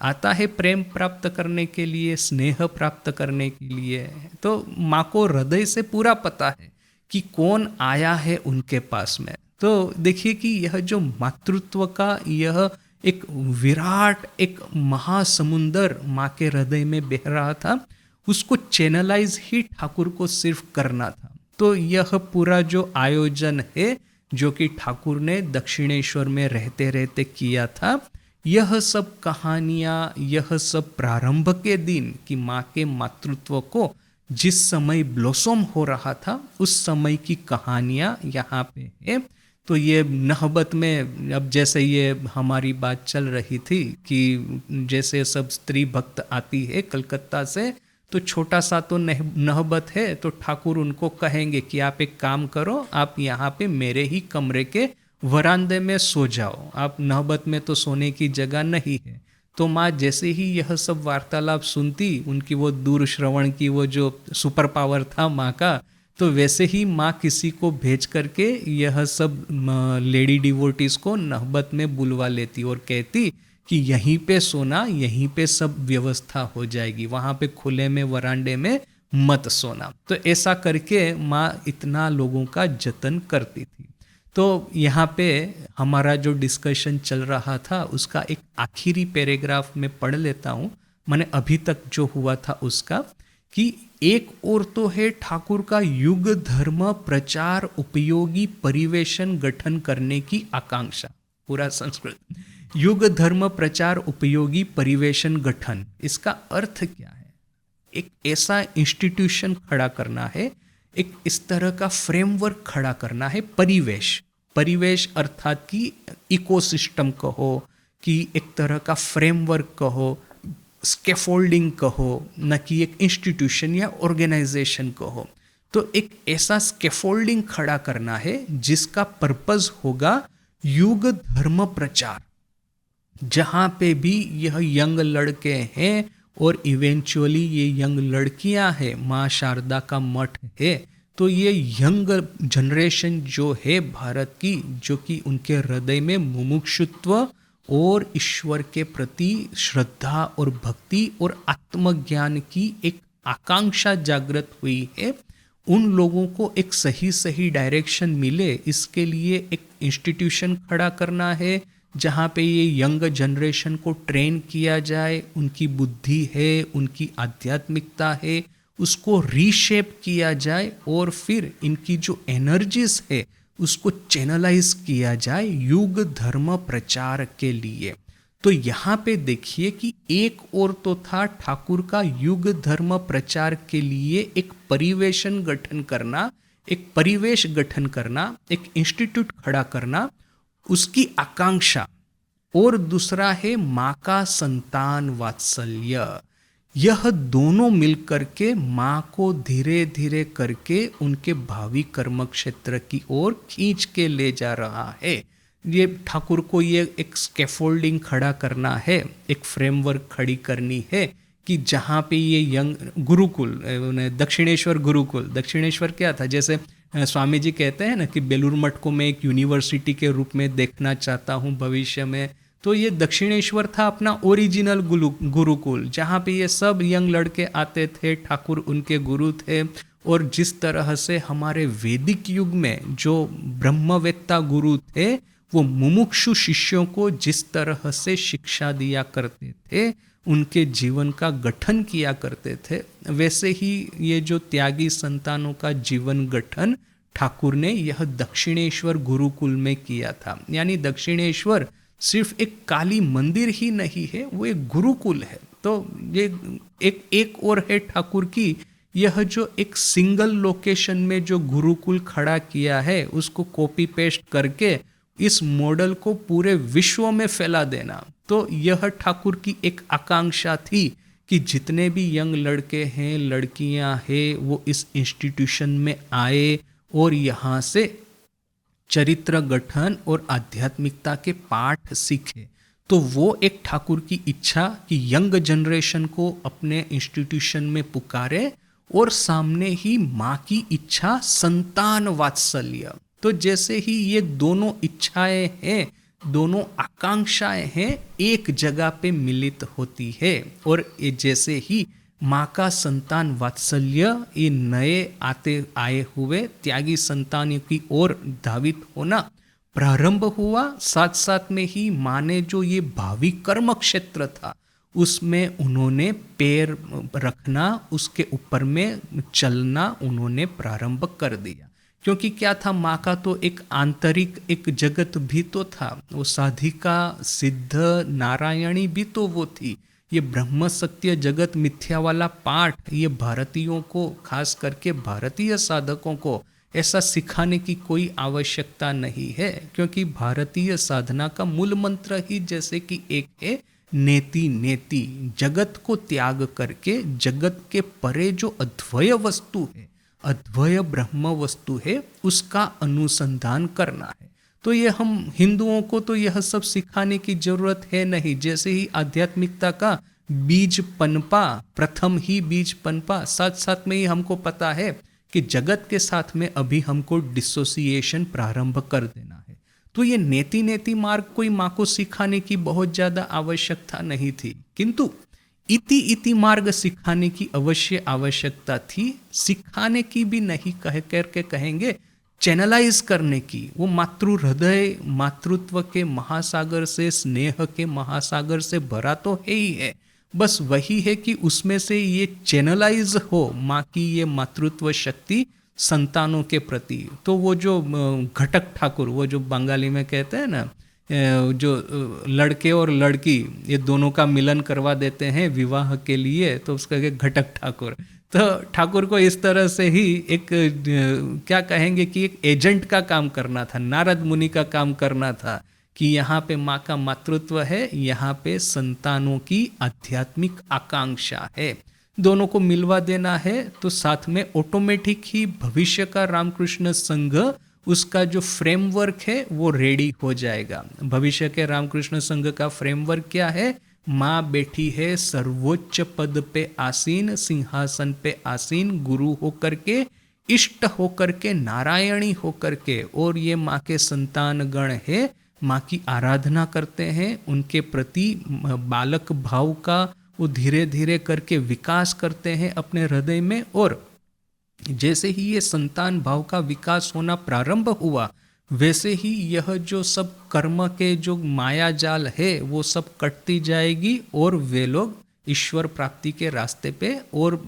आता है प्रेम प्राप्त करने के लिए, स्नेह प्राप्त करने के लिए। तो माँ को हृदय से पूरा पता है कि कौन आया है उनके पास में। तो देखिए कि यह जो मातृत्व का यह एक विराट, एक महासमुंदर माँ के हृदय में बह रहा था, उसको चैनलाइज ही ठाकुर को सिर्फ करना था। तो यह पूरा जो आयोजन है जो कि ठाकुर ने दक्षिणेश्वर में रहते रहते किया था, यह सब कहानियाँ, यह सब प्रारंभ के दिन कि माँ के मातृत्व को जिस समय ब्लॉसम हो रहा था उस समय की कहानियाँ यहाँ पे है। तो ये नहबत में अब जैसे ये हमारी बात चल रही थी कि जैसे सब स्त्री भक्त आती है कलकत्ता से, तो छोटा सा तो नहबत है, तो ठाकुर उनको कहेंगे कि आप एक काम करो, आप यहाँ पे मेरे ही कमरे के वरांदे में सो जाओ, आप नहबत में तो सोने की जगह नहीं है। तो माँ जैसे ही यह सब वार्तालाप सुनती, उनकी वो दूर श्रवण की वो जो सुपर पावर था माँ का, तो वैसे ही माँ किसी को भेज करके यह सब लेडी डिवोटीज को नहबत में बुलवा लेती और कहती कि यहीं पे सोना, यहीं पे सब व्यवस्था हो जाएगी, वहाँ पे खुले में वरांडे में मत सोना। तो ऐसा करके माँ इतना लोगों का जतन करती थी। तो यहाँ पे हमारा जो डिस्कशन चल रहा था उसका एक आखिरी पैराग्राफ में पढ़ लेता हूँ, मैंने अभी तक जो हुआ था उसका, कि एक और तो है ठाकुर का युग धर्म प्रचार उपयोगी परिवेशन गठन करने की आकांक्षा, पूरा संस्कृत, युग धर्म प्रचार उपयोगी परिवेशन गठन, इसका अर्थ क्या है? एक ऐसा इंस्टीट्यूशन खड़ा करना है, एक इस तरह का फ्रेमवर्क खड़ा करना है, परिवेश, परिवेश अर्थात कि इकोसिस्टम कहो, कि एक तरह का फ्रेमवर्क कहो, स्कैफोल्डिंग कहो, न कि एक इंस्टीट्यूशन या ऑर्गेनाइजेशन कहो। तो एक ऐसा स्कैफोल्डिंग खड़ा करना है जिसका पर्पस होगा युग धर्म प्रचार, जहाँ पे भी यह यंग लड़के हैं और इवेंचुअली ये यंग लड़कियां हैं, माँ शारदा का मठ है, तो ये यंग जनरेशन जो है भारत की, जो कि उनके हृदय में मुमुक्षुत्व और ईश्वर के प्रति श्रद्धा और भक्ति और आत्मज्ञान की एक आकांक्षा जागृत हुई है, उन लोगों को एक सही सही डायरेक्शन मिले, इसके लिए एक इंस्टीट्यूशन खड़ा करना है जहाँ पे ये यंग जनरेशन को ट्रेन किया जाए, उनकी बुद्धि है, उनकी आध्यात्मिकता है, उसको रीशेप किया जाए और फिर इनकी जो एनर्जीज है उसको चैनलाइज किया जाए युग धर्म प्रचार के लिए। तो यहाँ पे देखिए कि एक और तो था ठाकुर का युग धर्म प्रचार के लिए एक परिवेशन गठन करना, एक परिवेश गठन करना, एक इंस्टीट्यूट खड़ा करना, उसकी आकांक्षा, और दूसरा है माँ का संतान वात्सल्य। यह दोनों मिलकर के माँ को धीरे धीरे करके उनके भावी कर्म क्षेत्र की ओर खींच के ले जा रहा है। ये ठाकुर को ये एक स्कैफोल्डिंग खड़ा करना है, एक फ्रेमवर्क खड़ी करनी है कि जहाँ पे ये यंग गुरुकुल, दक्षिणेश्वर गुरुकुल, दक्षिणेश्वर क्या था, जैसे स्वामी जी कहते हैं ना कि बेलूर मठ को मैं एक यूनिवर्सिटी के रूप में देखना चाहता हूँ भविष्य में, तो ये दक्षिणेश्वर था अपना ओरिजिनल गुरुकुल, जहाँ पे ये सब यंग लड़के आते थे, ठाकुर उनके गुरु थे। और जिस तरह से हमारे वैदिक युग में जो ब्रह्मवेत्ता गुरु थे वो मुमुक्षु शिष्यों को जिस तरह से शिक्षा दिया करते थे, उनके जीवन का गठन किया करते थे, वैसे ही ये जो त्यागी संतानों का जीवन गठन ठाकुर ने यह दक्षिणेश्वर गुरुकुल में किया था। यानी दक्षिणेश्वर सिर्फ एक काली मंदिर ही नहीं है, वो एक गुरुकुल है। तो ये एक और है ठाकुर की यह जो एक सिंगल लोकेशन में जो गुरुकुल खड़ा किया है उसको कॉपी पेस्ट करके इस मॉडल को पूरे विश्व में फैला देना। तो यह ठाकुर की एक आकांक्षा थी कि जितने भी यंग लड़के हैं, लड़कियां हैं, वो इस इंस्टीट्यूशन में आए और यहाँ से चरित्र गठन और आध्यात्मिकता के पाठ सीखे। तो वो एक ठाकुर की इच्छा कि यंग जनरेशन को अपने इंस्टीट्यूशन में पुकारे, और सामने ही माँ की इच्छा संतान वात्सल्य। तो जैसे ही ये दोनों इच्छाएं हैं, दोनों आकांक्षाएं हैं, एक जगह पे मिलित होती है, और ये जैसे ही माँ का संतान वात्सल्य ये नए आए हुए त्यागी संतानों की ओर धावित होना प्रारंभ हुआ, साथ साथ में ही माँ ने जो ये भावी कर्म क्षेत्र था उसमें उन्होंने पैर रखना, उसके ऊपर में चलना उन्होंने प्रारंभ कर दिया। क्योंकि क्या था, माँ का तो एक आंतरिक एक जगत भी तो था, वो साधिका सिद्ध नारायणी भी तो वो थी। ये ब्रह्म सत्य जगत मिथ्या वाला पाठ ये भारतीयों को, खास करके भारतीय साधकों को ऐसा सिखाने की कोई आवश्यकता नहीं है। क्योंकि भारतीय साधना का मूल मंत्र ही जैसे कि एक है नेति नेति, जगत को त्याग करके जगत के परे जो अद्वय वस्तु है, अद्वय ब्रह्म वस्तु है, उसका अनुसंधान करना है। तो ये हम हिंदुओं को तो यह सब सिखाने की जरूरत है नहीं। जैसे ही आध्यात्मिकता का बीज पनपा, प्रथम ही बीज पनपा, साथ साथ में ही हमको पता है कि जगत के साथ में अभी हमको डिसोसिएशन प्रारंभ कर देना है। तो ये नेति नेति मार्ग कोई माँ को सिखाने की बहुत ज़्यादा आवश्यकता नहीं थी, किंतु इति इति मार्ग सिखाने की अवश्य आवश्यकता थी। सिखाने की भी नहीं कह करके कहेंगे, चैनलाइज करने की। वो मातृ हृदय मातृत्व के महासागर से, स्नेह के महासागर से भरा तो है ही है, बस वही है कि उसमें से ये चैनलाइज हो माँ की ये मातृत्व शक्ति संतानों के प्रति। तो वो जो घटक ठाकुर, वो जो बंगाली में कहते हैं ना, जो लड़के और लड़की ये दोनों का मिलन करवा देते हैं विवाह के लिए, तो उसका के घटक ठाकुर। तो ठाकुर को इस तरह से ही एक क्या कहेंगे कि एक एजेंट का काम करना था, नारद मुनि का काम करना था कि यहाँ पे माँ का मातृत्व है, यहाँ पे संतानों की आध्यात्मिक आकांक्षा है, दोनों को मिलवा देना है। तो साथ में ऑटोमेटिक ही भविष्य का रामकृष्ण संघ, उसका जो फ्रेमवर्क है वो रेडी हो जाएगा। भविष्य के रामकृष्ण संघ का फ्रेमवर्क क्या है? माँ बैठी है सर्वोच्च पद पे आसीन, सिंहासन पे आसीन, गुरु होकर के, इष्ट होकर के, नारायणी होकर के, और ये माँ के संतान गण है, माँ की आराधना करते हैं, उनके प्रति बालक भाव का वो धीरे धीरे करके विकास करते हैं अपने हृदय में। और जैसे ही ये संतान भाव का विकास होना प्रारंभ हुआ, वैसे ही यह जो सब कर्म के जो माया जाल है वो सब कटती जाएगी और वे लोग ईश्वर प्राप्ति के रास्ते पे और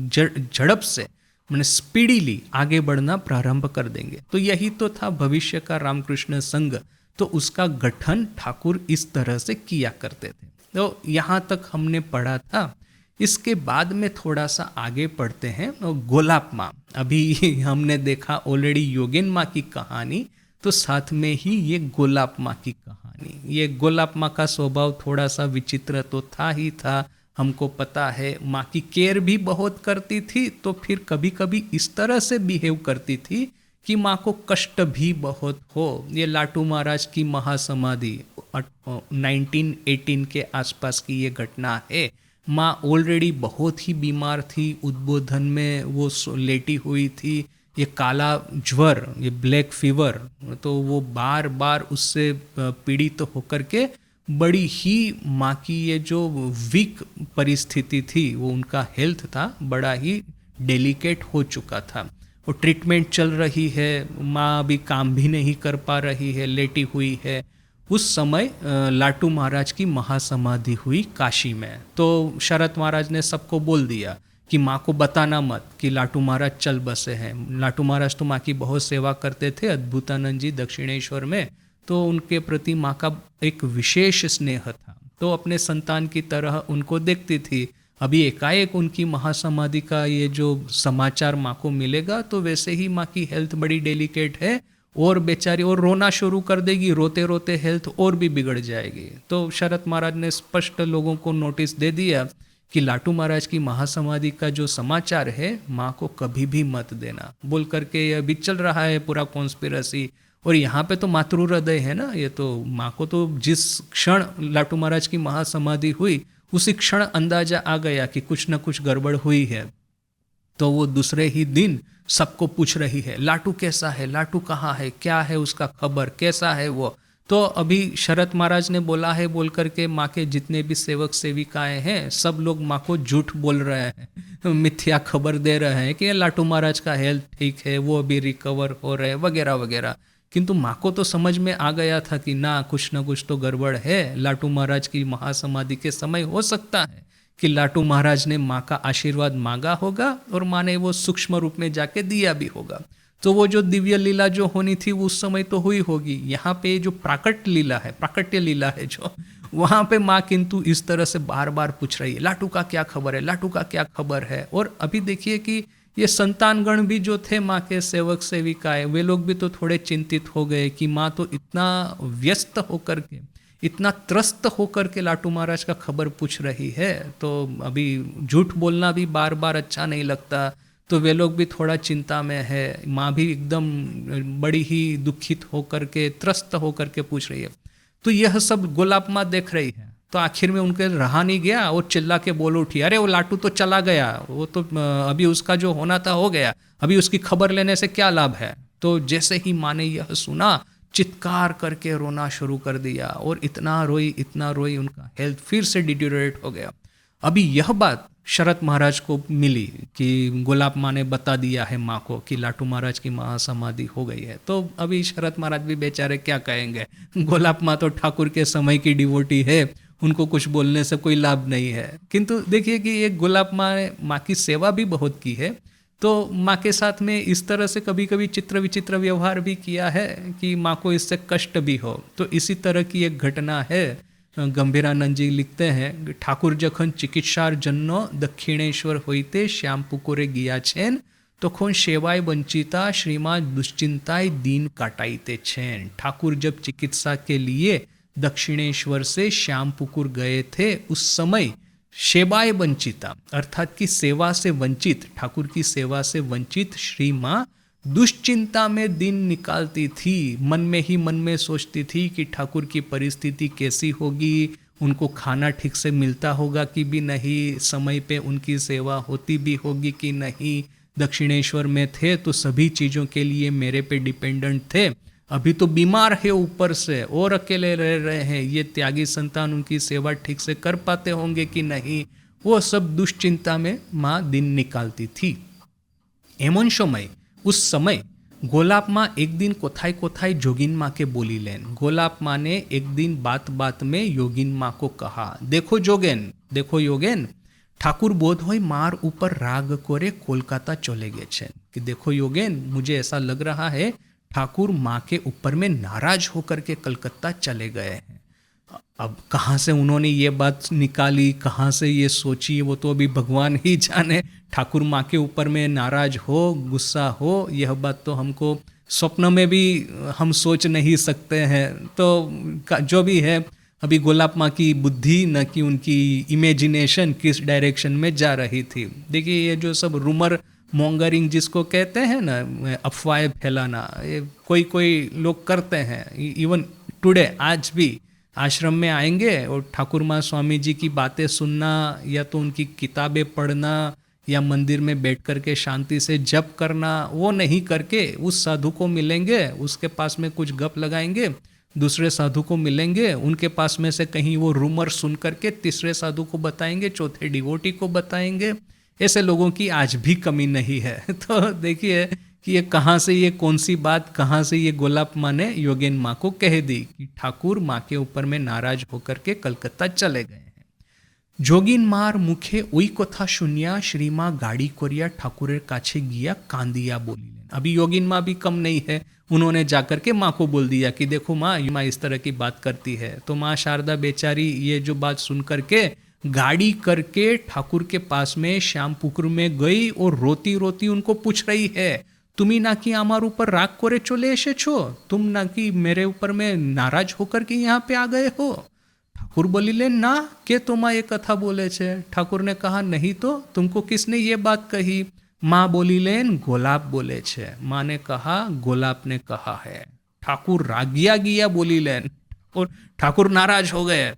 झड़प से, मैंने स्पीडीली आगे बढ़ना प्रारंभ कर देंगे। तो यही तो था भविष्य का रामकृष्ण संघ। तो उसका गठन ठाकुर इस तरह से किया करते थे। तो यहाँ तक हमने पढ़ा था। इसके बाद में थोड़ा सा आगे पढ़ते हैं। गोलाप माँ, अभी हमने देखा ऑलरेडी योगेन माँ की कहानी, तो साथ में ही ये गोलाप माँ की कहानी। ये गोलाप माँ का स्वभाव थोड़ा सा विचित्र तो था ही था, हमको पता है। माँ की केयर भी बहुत करती थी, तो फिर कभी कभी इस तरह से बिहेव करती थी कि माँ को कष्ट भी बहुत हो। ये लाटू महाराज की महासमाधि 1918 के आसपास की ये घटना है। माँ ऑलरेडी बहुत ही बीमार थी, उद्बोधन में वो लेटी हुई थी, ये काला ज्वर, ये ब्लैक फीवर, तो वो बार बार उससे पीड़ित होकर के बड़ी ही माँ की ये जो वीक परिस्थिति थी, वो उनका हेल्थ था बड़ा ही डेलिकेट हो चुका था। वो ट्रीटमेंट चल रही है, माँ अभी काम भी नहीं कर पा रही है, लेटी हुई है। उस समय लाटू महाराज की महासमाधि हुई काशी में। तो शरत महाराज ने सबको बोल दिया कि माँ को बताना मत कि लाटू महाराज चल बसे हैं। लाटू महाराज तो माँ की बहुत सेवा करते थे, अद्भुतानंद जी दक्षिणेश्वर में, तो उनके प्रति माँ का एक विशेष स्नेह था। तो अपने संतान की तरह उनको देखती थी। अभी एकाएक उनकी महासमाधि का ये जो समाचार माँ को मिलेगा, तो वैसे ही माँ की हेल्थ बड़ी डेलिकेट है और बेचारी और रोना शुरू कर देगी, रोते रोते हेल्थ और भी बिगड़ जाएगी। तो शरत महाराज ने स्पष्ट लोगों को नोटिस दे दिया कि लाटू महाराज की महासमाधि का जो समाचार है माँ को कभी भी मत देना, बोल करके ये अभी चल रहा है पूरा कॉन्स्पिरसी। और यहाँ पे तो मातृ हृदय है ना, ये तो माँ को तो जिस क्षण लाटू महाराज की महासमाधि हुई उसी क्षण अंदाजा आ गया कि कुछ न कुछ गड़बड़ हुई है। तो वो दूसरे ही दिन सबको पूछ रही है, लाटू कैसा है, लाटू कहाँ है, क्या है उसका खबर, कैसा है वो। तो अभी शरत महाराज ने बोला है बोल करके माँ के जितने भी सेवक सेविकाएं हैं सब लोग माँ को झूठ बोल रहे हैं, मिथ्या खबर दे रहे हैं कि लाटू महाराज का हेल्थ ठीक है, वो अभी रिकवर हो रहे हैं वगैरह वगैरह। किंतु माँ को तो समझ में आ गया था कि ना कुछ तो गड़बड़ है। लाटू महाराज की महासमाधि के समय हो सकता है कि लाटू महाराज ने माँ का आशीर्वाद मांगा होगा और माँ ने वो सूक्ष्म रूप में जाके दिया भी होगा। तो वो जो दिव्य लीला जो होनी थी उस समय तो हुई होगी। यहाँ पे जो प्राकट्य लीला है जो, वहाँ पे माँ किंतु इस तरह से बार बार पूछ रही है, लाटू का क्या खबर है, लाटू का क्या खबर है। और अभी देखिए कि ये संतानगण भी जो थे माँ के सेवक सेविकाएं, वे लोग भी तो थोड़े चिंतित हो गए कि माँ तो इतना व्यस्त होकर के, इतना त्रस्त होकर के लाटू महाराज का खबर पूछ रही है, तो अभी झूठ बोलना भी बार बार अच्छा नहीं लगता। तो वे लोग भी थोड़ा चिंता में है। माँ भी एकदम बड़ी ही दुखित होकर के, त्रस्त होकर के पूछ रही है। तो यह सब गोलाब माँ देख रही है। तो आखिर में उनके रहा नहीं गया और चिल्ला के बोल उठी, अरे वो लाटू तो चला गया, वो तो अभी उसका जो होना था हो गया, अभी उसकी खबर लेने से क्या लाभ है। तो जैसे ही माँ ने यह सुना, चित्कार करके रोना शुरू कर दिया और इतना रोई, उनका हेल्थ फिर से डिटेरियोरेट हो गया। अभी यह बात शरत महाराज को मिली कि गोलाब माँ ने बता दिया है माँ को कि लाटू महाराज की महासमाधि हो गई है। तो अभी शरत महाराज भी बेचारे क्या कहेंगे, गोलाब माँ तो ठाकुर के समय की डिवोटी है, उनको कुछ बोलने से कोई लाभ नहीं है। किंतु देखिए कि ये गोलाब माँ ने माँ की सेवा भी बहुत की है, तो माँ के साथ में इस तरह से कभी कभी चित्र विचित्र व्यवहार भी किया है कि माँ को इससे कष्ट भी हो। तो इसी तरह की एक घटना है। गंभीरानंद जी लिखते हैं, ठाकुर जखन चिकित्सार जन्नो दक्षिणेश्वर होइते श्याम पुकुरे गिया छेन, तखन सेवाय वंचिता श्रीमान दुश्चिंताय दीन काटाइते छेन। ठाकुर जब चिकित्सा के लिए दक्षिणेश्वर से श्याम पुकुर गए थे, उस समय सेवाय वंचिता अर्थात कि सेवा से वंचित, ठाकुर की सेवा से वंचित श्री माँ दुश्चिंता में दिन निकालती थी। मन में सोचती थी कि ठाकुर की परिस्थिति कैसी होगी, उनको खाना ठीक से मिलता होगा कि भी नहीं, समय पे उनकी सेवा होती भी होगी कि नहीं। दक्षिणेश्वर में थे तो सभी चीज़ों के लिए मेरे पे डिपेंडेंट थे, अभी तो बीमार है ऊपर से और अकेले रह रहे हैं, ये त्यागी संतान उनकी सेवा ठीक से कर पाते होंगे कि नहीं। वो सब दुश्चिंता में माँ दिन निकालती थी। एमन समय उस समय गोलाब माँ एक दिन कोथाई जोगिन माँ के बोली लेन। गोलाब माँ ने एक दिन बात में योगिन माँ को कहा, देखो योगेन, ठाकुर बोध होय मार ऊपर राग करे कोलकाता चले गए छे। कि देखो योगेन, मुझे ऐसा लग रहा है ठाकुर माँ के ऊपर में नाराज होकर के कलकत्ता चले गए हैं। अब कहाँ से उन्होंने ये बात निकाली, कहाँ से ये सोची, वो तो अभी भगवान ही जाने। ठाकुर माँ के ऊपर में नाराज हो, गुस्सा हो, यह बात तो हमको स्वप्न में भी हम सोच नहीं सकते हैं। तो जो भी है, अभी गोलाब माँ की बुद्धि न कि उनकी इमेजिनेशन किस डायरेक्शन में जा रही थी। देखिए ये जो सब रूमर मॉन्गरिंग जिसको कहते हैं ना, अफवाहें फैलाना, ये कोई लोग करते हैं। इवन टुडे, आज भी आश्रम में आएंगे और ठाकुर माँ स्वामी जी की बातें सुनना या तो उनकी किताबें पढ़ना या मंदिर में बैठ कर के शांति से जप करना, वो नहीं करके उस साधु को मिलेंगे, उसके पास में कुछ गप लगाएंगे, दूसरे साधु को मिलेंगे, उनके पास में से कहीं वो रूमर सुन करके तीसरे साधु को बताएंगे, चौथे डिवोटी को बताएंगे। ऐसे लोगों की आज भी कमी नहीं है। तो देखिए कि ये कहाँ से, ये कौन सी बात कहाँ से ये गोलाब माँ ने योगेन माँ को कह दी कि ठाकुर माँ के ऊपर में नाराज होकर के कलकत्ता चले गए हैं। जोगिन मार मुखे ओई कथा शुनिया श्रीमा गाड़ी कोरिया ठाकुरेर काछे गिया कांदिया बोलिलेन। अभी योगिन माँ भी कम नहीं है, उन्होंने जाकर के माँ को बोल दिया कि देखो माँ, ये माँ इस तरह की बात करती है। तो माँ शारदा बेचारी ये जो बात सुन करके गाड़ी करके ठाकुर के पास में श्याम पुकुर में गई और रोती रोती उनको पूछ रही है, तुमी ना कि आमार ऊपर राग करे चले एसेछो, तुम ना कि मेरे ऊपर में नाराज होकर के यहाँ पे आ गए हो। ठाकुर बोलिले ना, के तुमा ये कथा बोले छे। ठाकुर ने कहा नहीं तो, तुमको किसने ये बात कही। माँ बोलिलेन गोलाब बोले छे। माँ ने कहा गोलाब ने कहा है। ठाकुर रागिया गिया बोलिलेन और ठाकुर नाराज हो गए।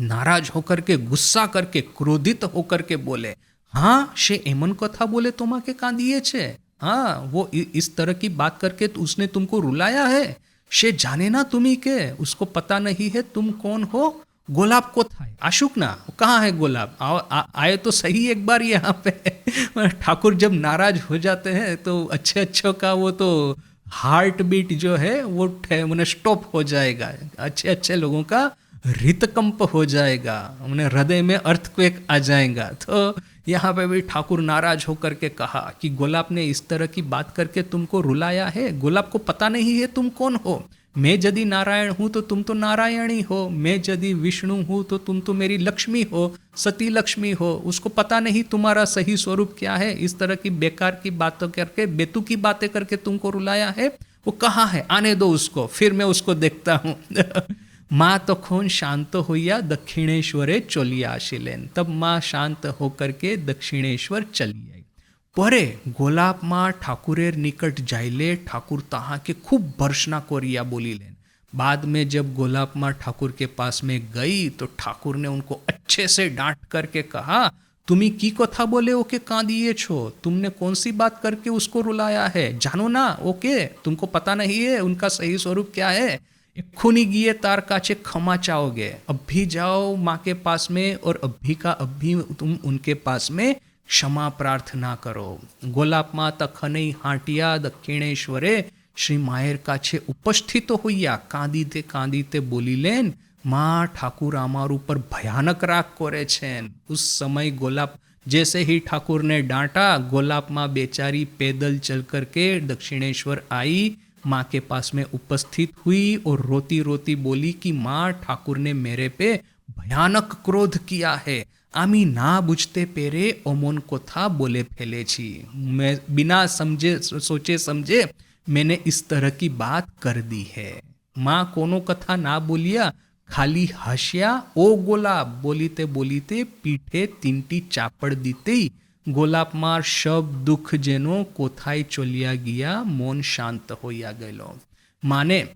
नाराज होकर के, गुस्सा करके, क्रोधित होकर के बोले, हाँ शे एमन कथा बोले तुमा के कांदिए छे। हाँ, वो इस तरह की बात करके तो उसने तुमको रुलाया है। शे जाने ना तुम्ही के, उसको पता नहीं है तुम कौन हो। गोलाब को था आशुक ना, कहाँ है गोलाब, आए तो सही एक बार यहाँ पे। ठाकुर जब नाराज हो जाते हैं तो अच्छे का वो तो हार्ट बीट जो है वो मैंने स्टॉप हो जाएगा, अच्छे अच्छे लोगों का हृतकंप हो जाएगा, उन्हें हृदय में अर्थक्वेक आ जाएगा। तो यहाँ पे भी ठाकुर नाराज होकर के कहा कि गोलाब ने इस तरह की बात करके तुमको रुलाया है, गोलाब को पता नहीं है तुम कौन हो। मैं यदि नारायण हूँ तो तुम तो नारायणी हो, मैं यदि विष्णु हूँ तो तुम तो मेरी लक्ष्मी हो, सती लक्ष्मी हो। उसको पता नहीं तुम्हारा सही स्वरूप क्या है, इस तरह की बेकार की बातों करके, बेतु की बातें करके तुमको रुलाया है। वो कहाँ है, आने दो उसको, फिर मैं उसको देखता हूँ। माँ तखोन शांत होइया दक्षिणेश्वरे चलिया आशिलेन। तब माँ शांत होकर के दक्षिणेश्वर चली आई। परे गोलाब माँ ठाकुरेर निकट जाइले, ठाकुर तहाँ के खूब भर्सना कोरिया बोली लेन। बाद में जब गोलाब माँ ठाकुर के पास में गई तो ठाकुर ने उनको अच्छे से डांट करके कहा, तुम्ही की कथा बोले ओके कहाँ दिए छो, तुमने कौन सी बात करके उसको रुलाया है, जानो ना ओके, तुमको पता नहीं है उनका सही स्वरूप क्या है। खूनी गिए तार काचे क्षमा चाहोगे, अब भी जाओ माँ के पास में और अभी का अभी तुम उनके पास में क्षमा प्रार्थना करो। गोलाब माँ तखनई हाटिया दक्षिणेश्वरे श्री मायर काछे उपस्थित होइया, कांदीते बोलीलेन, माँ ठाकुर आमार ऊपर भयानक राग करे छेन। उस समय गोलाब, जैसे ही ठाकुर ने डांटा, गोलाब माँ बेचारी पैदल चल करके दक्षिणेश्वर आई, माँ के पास में उपस्थित हुई और रोती रोती बोली कि माँ ठाकुर ने मेरे पे भयानक क्रोध किया है, आमी ना बुझते पेरे ओमन कोथा बोले फैले छी। मैं बिना समझे सोचे समझे मैंने इस तरह की बात कर दी है। माँ कोनो कथा ना बोलिया, खाली हाशिया ओ गोलाब बोलीते बोलीते पीठे तीनटी चापड़ दीते गोलाब मार सब दुख जेनो कोथाई चलिया गया, मौन शांत होया गलो। माँ ने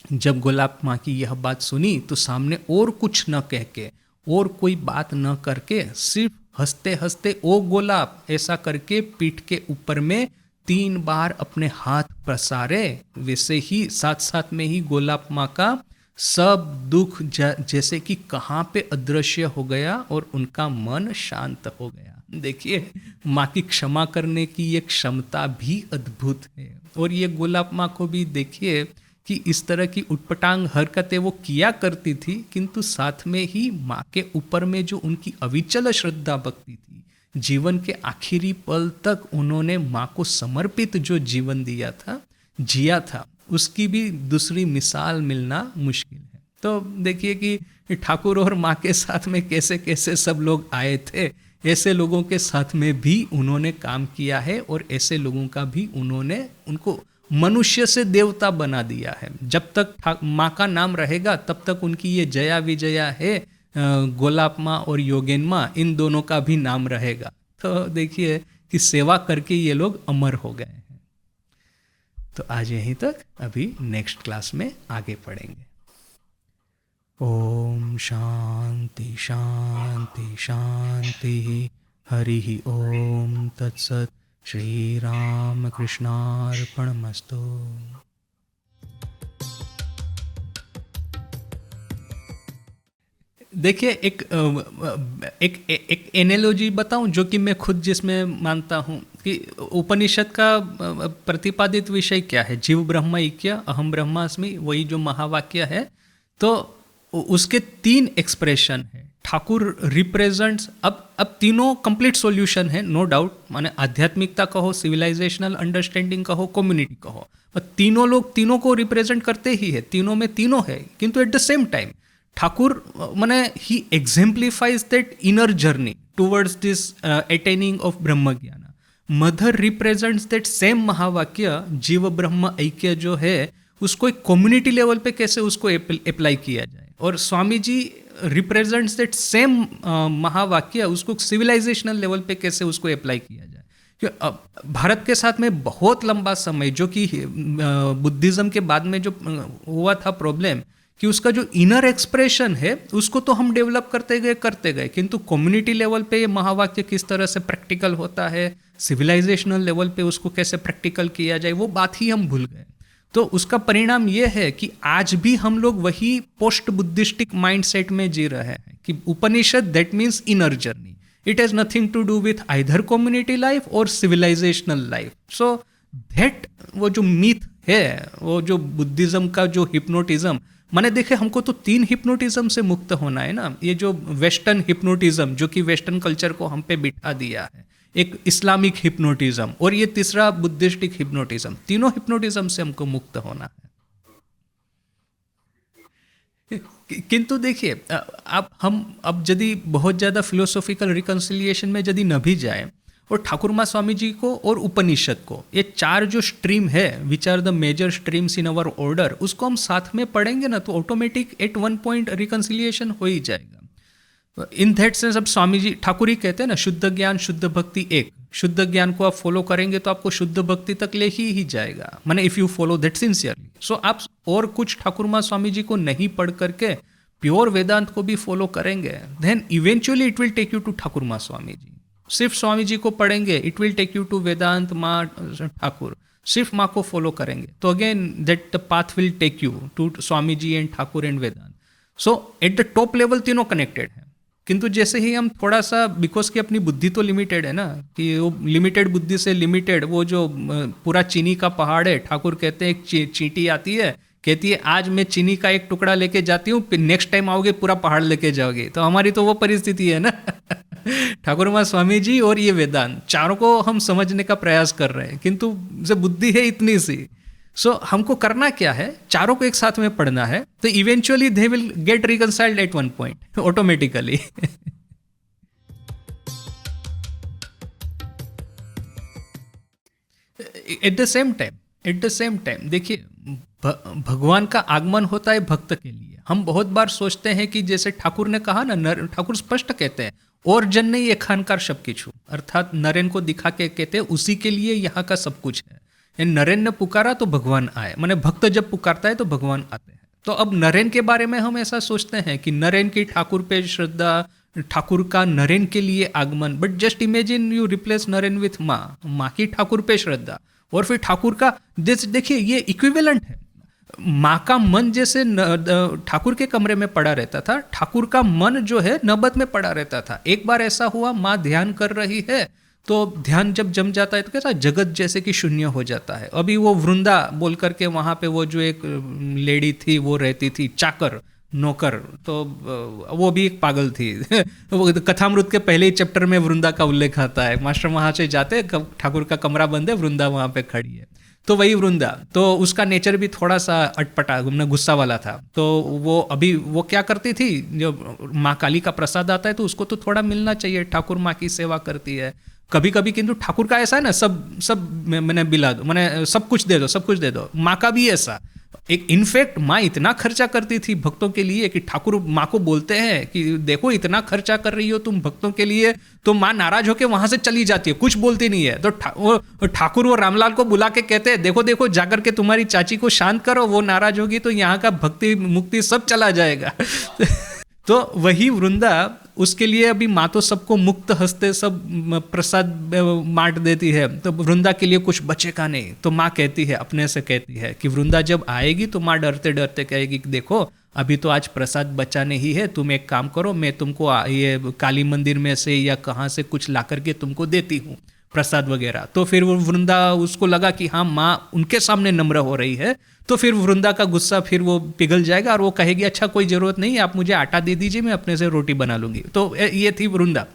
जब गोलाब माँ की यह बात सुनी तो सामने और कुछ न कह के और कोई बात न करके सिर्फ हंसते हंसते ओ गोलाब ऐसा करके पीठ के ऊपर में 3 बार अपने हाथ प्रसारे। वैसे ही साथ साथ में ही गोलाब माँ का सब दुख जैसे कि कहाँ पे अदृश्य हो गया और उनका मन शांत हो गया। देखिए माँ की क्षमा करने की ये क्षमता भी अद्भुत है। और ये गोलाब माँ को भी देखिए कि इस तरह की उटपटांग हरकतें वो किया करती थी, किंतु साथ में ही माँ के ऊपर में जो उनकी अविचल श्रद्धा भक्ति थी, जीवन के आखिरी पल तक उन्होंने माँ को समर्पित जो जीवन जिया था, उसकी भी दूसरी मिसाल मिलना मुश्किल है। तो देखिए कि ठाकुर और माँ के साथ में कैसे कैसे सब लोग आए थे, ऐसे लोगों के साथ में भी उन्होंने काम किया है और ऐसे लोगों का भी उन्होंने उनको मनुष्य से देवता बना दिया है। जब तक माँ का नाम रहेगा तब तक उनकी ये जया विजया है, गोलाब माँ और योगेन माँ, इन दोनों का भी नाम रहेगा। तो देखिए कि सेवा करके ये लोग अमर हो गए हैं। तो आज यहीं तक, अभी नेक्स्ट क्लास में आगे पढ़ेंगे। ओम शांति शांति शांति, हरि ओम तत्सत। श्री राम कृष्णार्पणमस्तु। देखिए एक एनालॉजी बताऊं जो कि मैं खुद जिसमें मानता हूं कि उपनिषद का प्रतिपादित विषय क्या है, जीव ब्रह्म ऐक्य, अहम ब्रह्मास्मि, वही जो महावाक्य है। तो उसके 3 एक्सप्रेशन है। ठाकुर रिप्रेजेंट्स, अब तीनों कंप्लीट सॉल्यूशन है, नो डाउट। माने आध्यात्मिकता कहो, सिविलाइजेशनल अंडरस्टैंडिंग कहो, कम्युनिटी कहो, तीनों लोग तीनों को रिप्रेजेंट करते ही है, तीनों में तीनों है। किंतु at the same time Thakur माने ही exemplifies that inner journey towards this attaining of Brahma gyan. Mother represents that same महावाक्य, जीव ब्रह्म ऐक्य जो है, उसको एक कम्युनिटी लेवल पे कैसे उसको अप्लाई किया जाए। और Swami ji represents that same महावाक्य, उसको सिविलाइजेशनल लेवल पे कैसे उसको अप्लाई किया जाए। भारत के साथ में बहुत लंबा समय, जो कि बुद्धिज्म के बाद में जो हुआ था प्रॉब्लम, कि उसका जो इनर एक्सप्रेशन है उसको तो हम डेवलप करते गए, किंतु कम्युनिटी लेवल पे ये महावाक्य किस तरह से प्रैक्टिकल होता है, सिविलाइजेशनल लेवल पे उसको कैसे प्रैक्टिकल किया जाए, वो बात ही हम भूल गए। तो उसका परिणाम ये है कि आज भी हम लोग वही पोस्ट बुद्धिस्टिक माइंडसेट में जी रहे हैं कि Upanishad that means inner journey, it has nothing to do with either community life और सिविलाइजेशनल लाइफ। सो दैट वो जो मीथ है, वो जो बुद्धिज्म का जो हिप्नोटिज्म, मैंने देखे हमको तो 3 हिप्नोटिज्म से मुक्त होना है ना। ये जो वेस्टर्न हिप्नोटिज्म जो कि वेस्टर्न कल्चर को हम पे बिठा दिया है, एक इस्लामिक हिप्नोटिज्म, और ये तीसरा बुद्धिस्टिक हिप्नोटिज्म, तीनों हिप्नोटिज्म से हमको मुक्त होना है। किंतु देखिए, अब यदि बहुत ज़्यादा फिलोसॉफिकल रिकन्सिलिएशन में यदि न भी जाए, और ठाकुर माँ स्वामी जी को और उपनिषद को, ये 4 जो स्ट्रीम है, which are the major streams in our order, उसको हम साथ में पढ़ेंगे ना, तो automatic at one point reconciliation हो ही जाएगा। इन दैट सेंस अब स्वामी जी ठाकुर ही कहते हैं ना, शुद्ध ज्ञान शुद्ध भक्ति एक। शुद्ध ज्ञान को आप फॉलो करेंगे तो आपको शुद्ध भक्ति तक ले ही जाएगा, माने if you follow that sincerely. So आप और कुछ ठाकुर माँ स्वामी जी को नहीं पढ़ करके प्योर वेदांत को भी फॉलो करेंगे, then eventually it will take you to Thakur Maa Swami ji. सिर्फ स्वामी जी को पढ़ेंगे, it will take you to Vedanta Maa Thakur. सिर्फ माँ को फॉलो करेंगे तो again that the path will take you to Swami ji and Thakur and Vedanta. So at the top level तीनों कनेक्टेड है। किंतु जैसे ही हम थोड़ा सा, बिकॉज की अपनी बुद्धि तो लिमिटेड है ना, कि वो लिमिटेड बुद्धि से लिमिटेड, वो जो पूरा चीनी का पहाड़ है, ठाकुर कहते हैं एक चींटी आती है, कहती है आज मैं चीनी का एक टुकड़ा लेके जाती हूँ, नेक्स्ट टाइम आओगे पूरा पहाड़ लेके जाओगे। तो हमारी तो वो परिस्थिति है ना। ठाकुर माँ स्वामी जी और ये वेदांत, चारों को हम समझने का प्रयास कर रहे हैं, किंतु जो बुद्धि है इतनी सी। सो हमको करना क्या है, चारों को एक साथ में पढ़ना है, तो eventually they will get reconciled at one point automatically. At the same time देखिए, भगवान का आगमन होता है भक्त के लिए। हम बहुत बार सोचते हैं कि जैसे ठाकुर ने कहा ना, ठाकुर स्पष्ट कहते हैं, और जन नहीं ये खानकार सब किछु, अर्थात नरेन को दिखा के कहते हैं उसी के लिए यहाँ का सब कुछ है। नरेन ने पुकारा तो भगवान आए, माने भक्त जब पुकारता है तो भगवान आते हैं। तो अब नरेन के बारे में हम ऐसा सोचते हैं कि नरेन की ठाकुर पे श्रद्धा, ठाकुर का नरेन के लिए आगमन, but just imagine you replace Naren with माँ की ठाकुर पे श्रद्धा, और फिर ठाकुर का देखिए ये इक्विवेलेंट है। माँ का मन जैसे ठाकुर के कमरे में पड़ा रहता था, ठाकुर का मन जो है नबत में पड़ा रहता था। एक बार ऐसा हुआ, माँ ध्यान कर रही है, तो ध्यान जब जम जाता है तो कैसा जगत जैसे कि शून्य हो जाता है। अभी वो वृंदा बोल करके वहाँ पे वो जो एक लेडी थी वो रहती थी, चाकर नौकर, तो वो भी एक पागल थी। वो कथामृत के पहले ही चैप्टर में वृंदा का उल्लेख आता है। मास्टर वहाँ से जाते, ठाकुर का कमरा बंद है, वृंदा वहाँ पे खड़ी है, तो वही वृंदा, तो उसका नेचर भी थोड़ा सा अटपटा, गुस्सा वाला था। तो वो अभी वो क्या करती थी, जो माँ काली का प्रसाद आता है तो उसको तो थोड़ा मिलना चाहिए, ठाकुर माँ की सेवा करती है कभी कभी। किंतु ठाकुर का ऐसा है ना, सब मैंने बिला दो, मैंने सब कुछ दे दो। माँ का भी ऐसा, एक इनफैक्ट माँ इतना खर्चा करती थी भक्तों के लिए कि ठाकुर माँ को बोलते हैं कि देखो इतना खर्चा कर रही हो तुम भक्तों के लिए, तो माँ नाराज होकर वहां से चली जाती है, कुछ बोलती नहीं है। तो ठाकुर वो रामलाल को बुला के कहते हैं देखो जाकर के तुम्हारी चाची को शांत करो, वो नाराज होगी तो यहाँ का भक्ति मुक्ति सब चला जाएगा। तो वही वृंदा, उसके लिए अभी माँ तो सबको मुक्त हस्ते सब प्रसाद बांट देती है, तो वृंदा के लिए कुछ बचेगा नहीं। तो माँ कहती है, अपने से कहती है कि वृंदा जब आएगी तो माँ डरते डरते कहेगी कि देखो अभी तो आज प्रसाद बचा नहीं है, तुम एक काम करो, मैं तुमको ये काली मंदिर में से या कहाँ से कुछ ला करके तुमको देती हूँ प्रसाद वगैरह। तो फिर वो वृंदा, उसको लगा कि हाँ माँ उनके सामने नम्र हो रही है, तो फिर वृंदा का गुस्सा फिर वो पिघल जाएगा और वो कहेगी अच्छा कोई ज़रूरत नहीं, आप मुझे आटा दे दीजिए, मैं अपने से रोटी बना लूँगी। तो ये थी वृंदा।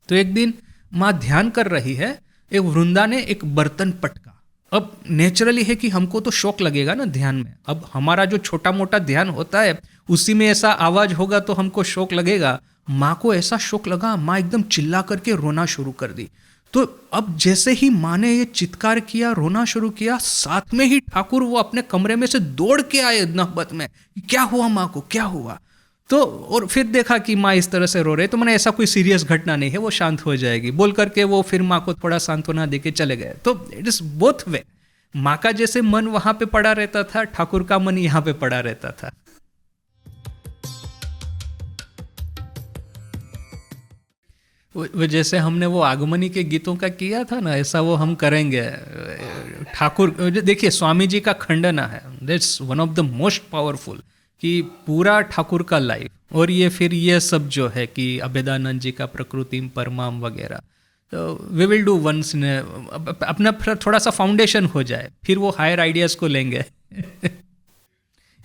तो एक दिन माँ ध्यान कर रही है, एक वृंदा ने एक बर्तन पटका। अब नेचुरली है कि हमको तो शौक लगेगा ना ध्यान में, अब हमारा जो छोटा मोटा ध्यान होता है उसी में ऐसा आवाज़ होगा तो हमको शौक लगेगा। माँ को ऐसा शौक लगा, माँ एकदम चिल्ला करके रोना शुरू कर दी। तो अब जैसे ही माँ ने ये चित्कार किया, रोना शुरू किया, साथ में ही ठाकुर वो अपने कमरे में से दौड़ के आए नहबत में, क्या हुआ माँ को, क्या हुआ। तो और फिर देखा कि माँ इस तरह से रो रहे, तो मैंने ऐसा कोई सीरियस घटना नहीं है, वो शांत हो जाएगी बोल करके वो फिर माँ को थोड़ा सांत्वना दे के चले गए। तो इट इज बोथ वे, माँ का जैसे मन वहाँ पे पड़ा रहता था, ठाकुर का मन यहाँ पे पड़ा रहता था। वो जैसे हमने वो आगमनी के गीतों का किया था ना, ऐसा वो हम करेंगे। ठाकुर देखिए, स्वामी जी का खंडना है, that's one of the most powerful, कि पूरा ठाकुर का लाइफ, और ये फिर ये सब जो है कि अभेदानंद जी का प्रकृति परमाम वगैरह, तो we will do once in, अपना थोड़ा सा फाउंडेशन हो जाए, फिर वो हायर आइडियाज़ को लेंगे।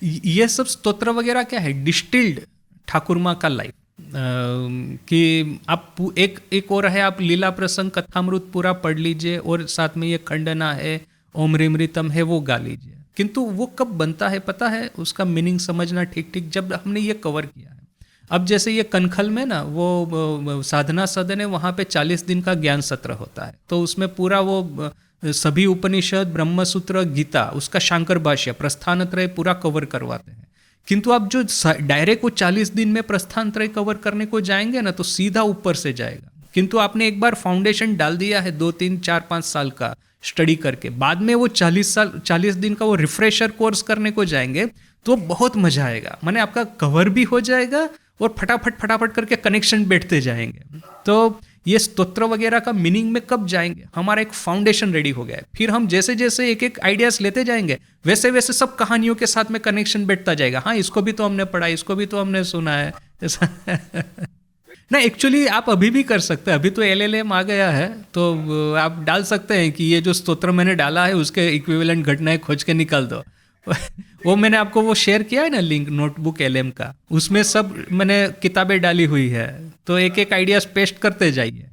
ये सब स्तोत्र वगैरह क्या है, डिस्टिल्ड ठाकुर माँ का लाइफ, कि आप एक और है, आप लीला प्रसंग कथामृत पूरा पढ़ लीजिए और साथ में ये खंडना है, ओम रीमृतम है, वो गा लीजिए। किंतु वो कब बनता है पता है, उसका मीनिंग समझना ठीक ठीक जब हमने ये कवर किया है। अब जैसे ये कनखल में ना वो साधना सदन है, वहाँ पे 40 दिन का ज्ञान सत्र होता है, तो उसमें पूरा वो सभी उपनिषद, ब्रह्मसूत्र, गीता, उसका शांकर भाष्य, प्रस्थान त्रय पूरा कवर करवाते हैं। किंतु आप जो डायरेक्ट वो 40 दिन में प्रस्थान त्रय कवर करने को जाएंगे ना, तो सीधा ऊपर से जाएगा। किंतु आपने एक बार फाउंडेशन डाल दिया है 2, 3, 4, 5 साल का स्टडी करके, बाद में वो 40 दिन का वो रिफ्रेशर कोर्स करने को जाएंगे, तो बहुत मजा आएगा। माने आपका कवर भी हो जाएगा और फटाफट करके कनेक्शन बैठते जाएंगे। तो ये स्तोत्र वगैरह का मीनिंग में कब जाएंगे, हमारा एक फाउंडेशन रेडी हो गया है, फिर हम जैसे जैसे एक एक आइडियाज लेते जाएंगे, वैसे वैसे सब कहानियों के साथ में कनेक्शन बैठता जाएगा। हाँ, इसको भी तो हमने पढ़ा, इसको भी तो हमने सुना है ऐसा। ना, एक्चुअली आप अभी भी कर सकते हैं, अभी तो LLM आ गया है, तो आप डाल सकते हैं कि ये जो स्तोत्र मैंने डाला है उसके इक्विवेलेंट घटनाएं खोज के निकाल दो। वो मैंने आपको वो शेयर किया है ना लिंक, नोटबुक LM का, उसमें सब मैंने किताबें डाली हुई है, तो एक एक आइडियाज पेस्ट करते जाइए।